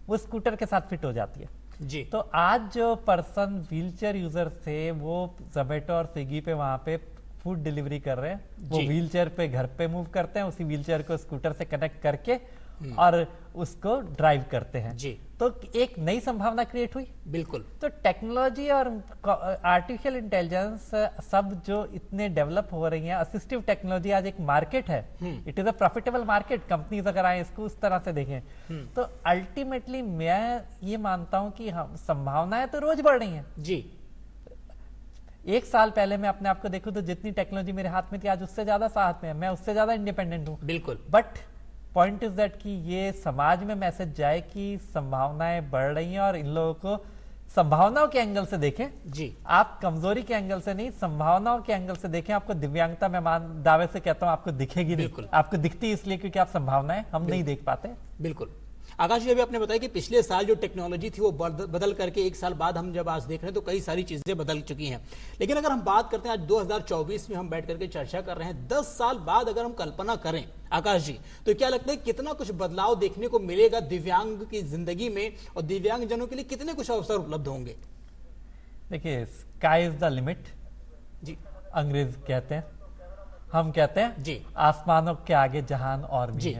वो स्कूटर के साथ फिट हो जाती है जी। तो आज जो पर्सन व्हीलचेयर यूजर थे, वो जोमेटो और स्विगी पे वहां पे फूड डिलीवरी कर रहे हैं, वो व्हीलचेयर पे घर पे मूव करते हैं, उसी व्हीलचेयर को स्कूटर से कनेक्ट करके और उसको ड्राइव करते हैं जी। तो एक नई संभावना क्रिएट हुई। बिल्कुल। तो टेक्नोलॉजी और आर्टिफिशियल इंटेलिजेंस सब जो इतने डेवलप हो रही हैं, असिस्टिव टेक्नोलॉजी आज एक मार्केट है, it is a profitable market. Companies अगर आए इसको उस तरह से देखें तो अल्टीमेटली मैं ये मानता हूं कि हम संभावनाएं तो रोज बढ़ रही हैं जी। 1 साल पहले मैं अपने आप को देखूं तो जितनी टेक्नोलॉजी मेरे हाथ में थी, आज उससे ज्यादा साथ में है, मैं उससे ज्यादा इंडिपेंडेंट हूं। बिल्कुल। बट पॉइंट इज दैट कि ये समाज में मैसेज जाए कि संभावनाएं बढ़ रही हैं, और इन लोगों को संभावनाओं के एंगल से देखें जी। आप कमजोरी के एंगल से नहीं, संभावनाओं के एंगल से देखें। आपको दिव्यांगता मैं दावे से कहता हूं आपको दिखेगी नहीं, आपको दिखती है इसलिए क्योंकि आप संभावनाएं हम नहीं देख पाते। बिल्कुल। आकाश जी, अभी आपने बताया कि पिछले साल जो टेक्नोलॉजी थी वो बदल करके 1 साल बाद हम जब आज देख रहे हैं तो कई सारी चीजें बदल चुकी हैं, लेकिन अगर हम बात करते हैं आज 2024 में हम बैठ करके चर्चा कर रहे हैं, 10 साल बाद अगर हम कल्पना करें आकाश जी, तो क्या लगता है कितना कुछ बदलाव देखने को मिलेगा दिव्यांग की जिंदगी में, और दिव्यांगजनों के लिए कितने कुछ अवसर उपलब्ध होंगे? देखिए, स्काई इज द लिमिट जी, अंग्रेज कहते हैं, हम कहते हैं जी, आसमानों के आगे जहान और भी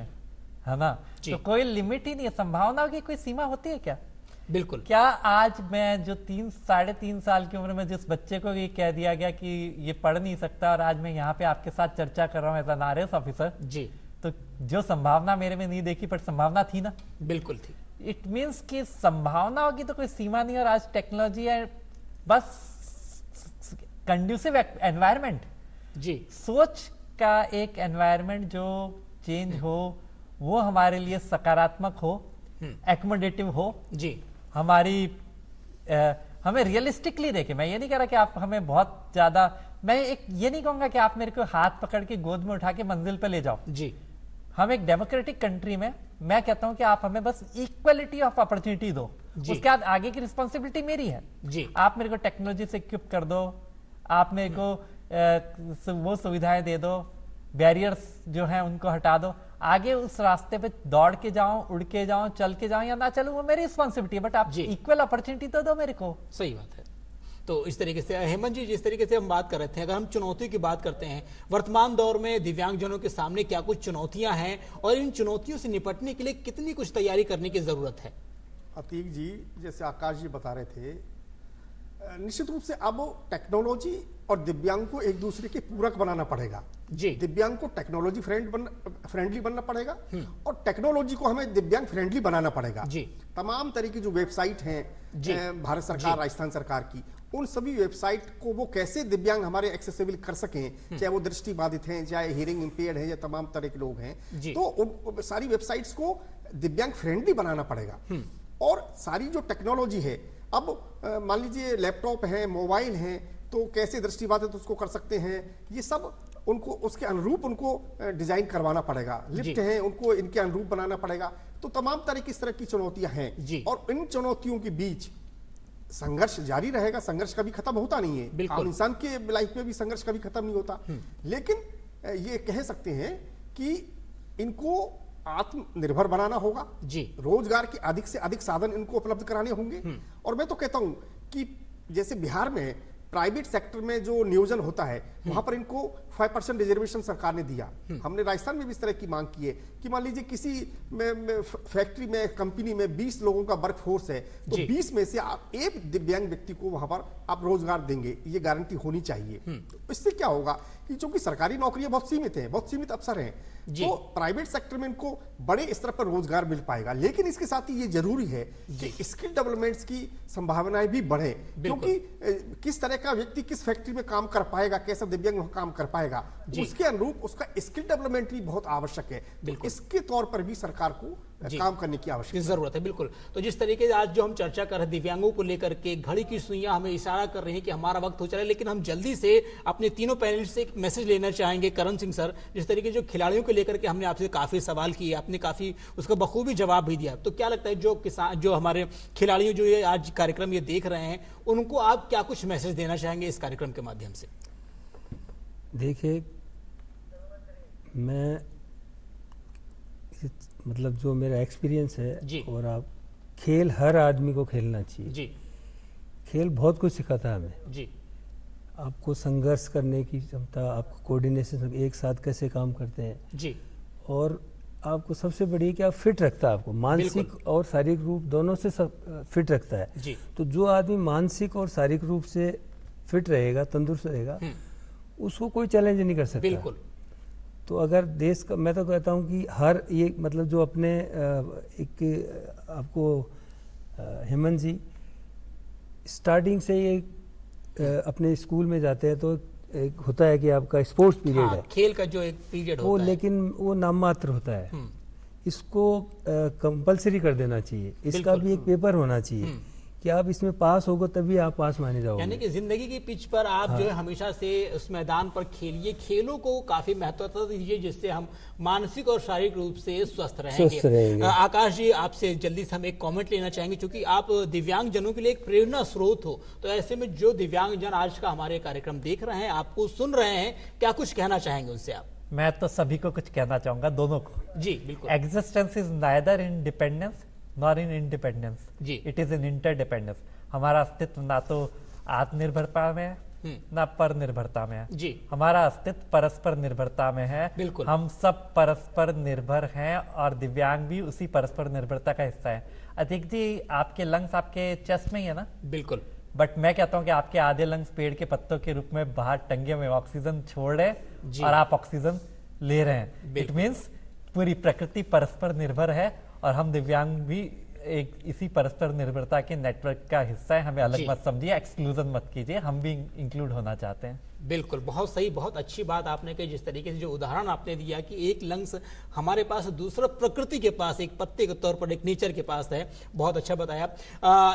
है ना। तो कोई लिमिट ही नहीं है, संभावनाओं की कोई सीमा होती है क्या? बिल्कुल। क्या आज मैं जो 3-3.5 साल की उम्र में जिस बच्चे को ये कह दिया गया कि ये पढ़ नहीं सकता, और आज मैं यहाँ पे आपके साथ चर्चा कर रहा हूँ एज एन आरएस ऑफिसर जी, तो जो संभावना मेरे में नहीं देखी पर संभावना थी ना, बिल्कुल थी। इट मीन्स कि संभावनाओं की तो कोई सीमा नहीं, और आज टेक्नोलॉजी है बस कंड्यूसिव एनवायरमेंट जी, सोच का एक एनवायरमेंट जो चेंज हो, वो हमारे लिए सकारात्मक हो, एकोमोडेटिव हो जी, हमारी हमें रियलिस्टिकली देखे। मैं ये नहीं कह रहा कि आप हमें बहुत ज्यादा, मैं ये नहीं कहूंगा कि आप मेरे को हाथ पकड़ के गोद में उठा के मंजिल पे ले जाओ जी। हम एक डेमोक्रेटिक कंट्री में, मैं कहता हूं कि आप हमें बस इक्वलिटी ऑफ अपॉर्चुनिटी दो, उसके बाद आगे की रिस्पॉन्सिबिलिटी मेरी है जी। आप मेरे को टेक्नोलॉजी से इक्विप कर दो, आप मेरे को वो सुविधाएं दे दो, बैरियर्स जो हैं उनको हटा दो, आगे उस रास्ते पे दौड़ के जाऊं, उड़ के जाऊं, चल के जाऊं या ना चलूं, वो मेरी रिस्पॉन्सिबिलिटी है, बट आप इक्वल अपॉर्चुनिटी तो दो मेरे को। सही बात है।
तो इस तरीके से हेमंत जी, जिस तरीके से हम बात कर रहे थे, अगर हम चुनौतियों की बात करते हैं, वर्तमान दौर में दिव्यांगजनों के सामने क्या कुछ चुनौतियां हैं और इन चुनौतियों से निपटने के लिए कितनी कुछ तैयारी करने की जरूरत है?
अतीक जी, जैसे आकाश जी बता रहे थे, निश्चित रूप से अब टेक्नोलॉजी और दिव्यांग को एक दूसरे के पूरक बनाना पड़ेगा
जी।
दिव्यांग को टेक्नोलॉजी फ्रेंडली बनना पड़ेगा और टेक्नोलॉजी को हमें दिव्यांग फ्रेंडली बनाना पड़ेगा
जी।
तमाम तरह की जो वेबसाइट हैं भारत सरकार, राजस्थान सरकार की, उन सभी वेबसाइट को वो कैसे दिव्यांग हमारे एक्सेसिबल कर सकें, चाहे वो दृष्टि बाधित हैं, चाहे हियरिंग इंपेयर्ड हैं, या तमाम तरह के लोग हैं, तो उन सारी वेबसाइट्स को दिव्यांग फ्रेंडली बनाना पड़ेगा। और सारी जो टेक्नोलॉजी है, अब मान लीजिए लैपटॉप है, मोबाइल है, तो कैसे दृष्टिबाधित तो उसको कर सकते हैं, ये सब उनको उसके अनुरूप उनको डिजाइन करवाना पड़ेगा। लिफ्ट है, उनको इनके अनुरूप बनाना पड़ेगा। तो तमाम तरह की इस तरह की चुनौतियां हैं और इन चुनौतियों के बीच संघर्ष जारी रहेगा। संघर्ष कभी खत्म होता नहीं है, आम इंसान के लाइफ में भी संघर्ष कभी खत्म नहीं होता। लेकिन ये कह सकते हैं कि इनको आत्मनिर्भर बनाना होगा जी। रोजगार के अधिक से अधिक साधन इनको उपलब्ध कराने होंगे। और मैं तो कहता हूं कि जैसे बिहार में प्राइवेट सेक्टर में जो नियोजन होता है, वहां पर इनको 5% रिजर्वेशन सरकार ने दिया। हमने राजस्थान में भी इस तरह की मांग की है कि मान लीजिए किसी फैक्ट्री में, कंपनी में 20 लोगों का वर्क फोर्स है, तो 20 में से आप एक दिव्यांग व्यक्ति को वहां पर आप रोजगार देंगे, ये गारंटी होनी चाहिए। तो इससे क्या होगा कि चूंकि सरकारी नौकरियां बहुत सीमित हैं, बहुत सीमित अवसर हैं, तो प्राइवेट सेक्टर में इनको बड़े स्तर पर रोजगार मिल पाएगा। लेकिन इसके साथ ही ये जरूरी है कि स्किल डेवलपमेंट्स की संभावनाएं भी बढ़े, क्योंकि किस तरह का व्यक्ति किस फैक्ट्री में काम कर पाएगा, कैसा दिव्यांग काम कर पाएगा, उसके अनुरूप उसका स्किल डेवलपमेंट भी बहुत आवश्यक है। इसके तौर पर भी सरकार को काम करने की आवश्यकता
जरूरत है। बिल्कुल। तो जिस तरीके से आज जो हम चर्चा कर रहे हैं दिव्यांगों को लेकर के, घड़ी की सुइयां हमें इशारा कर रही हैं कि हमारा वक्त हो चला है, लेकिन हम जल्दी से अपने तीनों पैनलिस्ट से एक मैसेज लेना चाहेंगे। करण सिंह सर, जिस तरीके जो खिलाड़ियों को लेकर के हमने आपसे काफी सवाल किए, आपने काफी उसका बखूबी जवाब भी दिया, तो क्या लगता है जो किसान, जो हमारे खिलाड़ियों जो ये आज कार्यक्रम ये देख रहे हैं, उनको आप क्या कुछ मैसेज देना चाहेंगे इस कार्यक्रम के माध्यम से?
देखिए, मैं मतलब जो मेरा एक्सपीरियंस है, और आप खेल हर आदमी को खेलना चाहिए जी। खेल बहुत कुछ सिखाता है हमें जी। आपको संघर्ष करने की क्षमता, आपको कोऑर्डिनेशन, एक साथ कैसे काम करते हैं जी। और आपको सबसे बड़ी है कि आप फिट रखता है, आपको मानसिक और शारीरिक रूप दोनों से फिट रखता है जी। तो जो आदमी मानसिक और शारीरिक रूप से फिट रहेगा, तंदुरुस्त रहेगा, उसको कोई चैलेंज नहीं कर सकता। बिल्कुल। तो अगर देश का, मैं तो कहता हूं कि हर ये मतलब जो अपने एक आपको हेमंत जी स्टार्टिंग से ये अपने स्कूल में जाते हैं, तो एक होता है कि आपका स्पोर्ट्स पीरियड है,
खेल का जो एक पीरियड होता
वो है, लेकिन वो नाम मात्र होता है। इसको कंपलसरी कर देना चाहिए। इसका भी एक पेपर होना चाहिए कि आप इसमें पास होगो तभी आप पास माने जाओगे।
यानी कि जिंदगी की पिच पर आप जो है हमेशा से उस मैदान पर खेलिए, खेलों को काफी महत्वता दीजिए, जिससे हम मानसिक और शारीरिक रूप से स्वस्थ रहेंगे। आकाश जी, आपसे जल्दी से हम एक कमेंट लेना चाहेंगे, क्योंकि आप दिव्यांग जनों के लिए एक प्रेरणा स्रोत हो, तो ऐसे में जो दिव्यांग जन आज का हमारे कार्यक्रम देख रहे हैं, आपको सुन रहे हैं, क्या कुछ कहना चाहेंगे उनसे आप?
मैं तो सभी को कुछ कहना चाहूंगा, दोनों को जी। बिल्कुल। Existence is neither in dependence nor in independence जी, इट इज इन इंटरडिपेंडेंस। हमारा अस्तित्व ना तो आत्मनिर्भरता में है, ना पर निर्भरता में है जी। हमारा अस्तित्व परस्पर निर्भरता में है। बिल्कुल। हम सब परस्पर निर्भर हैं और दिव्यांग भी उसी परस्पर निर्भरता का हिस्सा है। अतीक जी, आपके लंग्स आपके चेस्ट में ही है ना?
बिल्कुल।
बट मैं कहता हूं कि आपके आधे लंग्स पेड़ के पत्तों के रूप में बाहर टंगे में ऑक्सीजन छोड़ रहे हैं और आप ऑक्सीजन ले रहे हैं। इट मीन्स पूरी प्रकृति परस्पर निर्भर है और हम दिव्यांग भी एक इसी परस्पर निर्भरता के नेटवर्क का हिस्सा है। हमें अलग मत समझिए, एक्सक्लूजन मत कीजिए, हम भी इंक्लूड होना चाहते हैं।
बिल्कुल, बहुत सही, बहुत अच्छी बात आपने कही। जिस तरीके से जो उदाहरण आपने दिया कि एक लंग्स हमारे पास, दूसरा प्रकृति के पास, एक पत्ते के तौर पर, एक नेचर के पास है, बहुत अच्छा बताया।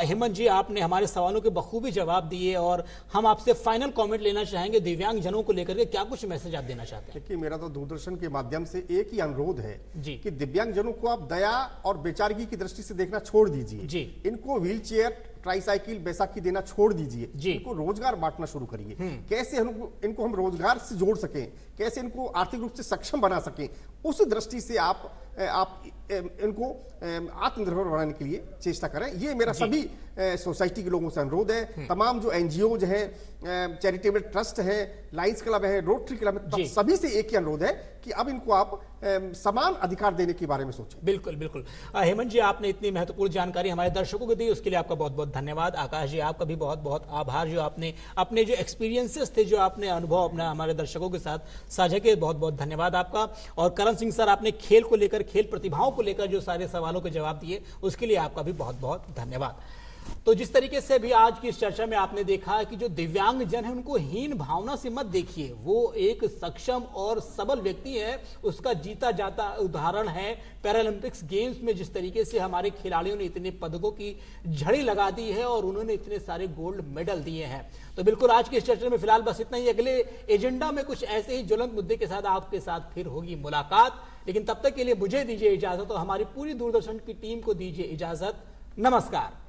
हेमंत जी, आपने हमारे सवालों के बखूबी जवाब दिए और हम आपसे फाइनल कमेंट लेना चाहेंगे दिव्यांग जनों को लेकर के, क्या कुछ मैसेज आप देना चाहते हैं?
देखिए, मेरा तो दूरदर्शन के माध्यम से एक ही अनुरोध है कि दिव्यांग जनों को आप दया और बेचारगी की दृष्टि से देखना छोड़ दीजिए। इनको व्हील चेयर, ट्राईसाइकिल, बैसाखी देना छोड़ दीजिए, इनको रोजगार बांटना शुरू करिए। कैसे इनको हम रोजगार से जोड़ सकें, कैसे इनको आर्थिक रूप से सक्षम बना सकें, उस दृष्टि से आप आप इनको आत्मनिर्भर बनाने के लिए चेष्टा करें। ये मेरा सभी सोसाइटी के लोगों से अनुरोध है। तमाम जो एनजीओज हैं, चैरिटेबल ट्रस्ट है, लाइन्स क्लब है, रोटरी क्लब है, सभी से एक ही अनुरोध है कि अब इनको आप समान अधिकार देने के बारे में सोचें।
बिल्कुल बिल्कुल। हेमंत जी, आपने इतनी महत्वपूर्ण जानकारी हमारे दर्शकों को दी, उसके लिए आपका बहुत बहुत धन्यवाद। आकाश जी, आपका भी बहुत बहुत आभार, जो आपने अपने जो एक्सपीरियंसेस थे, जो आपने अनुभव अपना हमारे दर्शकों के साथ साझा किए, बहुत बहुत धन्यवाद आपका। और करण सिंह सर, आपने खेल को लेकर, खेल प्रतिभाओं को लेकर जो सारे सवालों के जवाब दिए, उसके लिए आपका भी बहुत बहुत धन्यवाद। तो जिस तरीके से भी आज की इस चर्चा में आपने देखा कि जो दिव्यांग जन है उनको हीन भावना से मत देखिए, वो एक सक्षम और सबल व्यक्ति है, उसका जीता जाता उदाहरण है। पैरालंपिक्स गेम्स में जिस तरीके से हमारे खिलाड़ियों ने इतने पदकों की झड़ी लगा दी है और उन्होंने इतने सारे गोल्ड मेडल दिए हैं। तो बिल्कुल आज की इस चर्चा में फिलहाल बस इतना ही। अगले एजेंडा में कुछ ऐसे ही ज्वलंत मुद्दे के साथ आपके साथ फिर होगी मुलाकात, लेकिन तब तक के लिए मुझे दीजिए इजाजत और हमारी पूरी दूरदर्शन की टीम को दीजिए इजाजत। नमस्कार।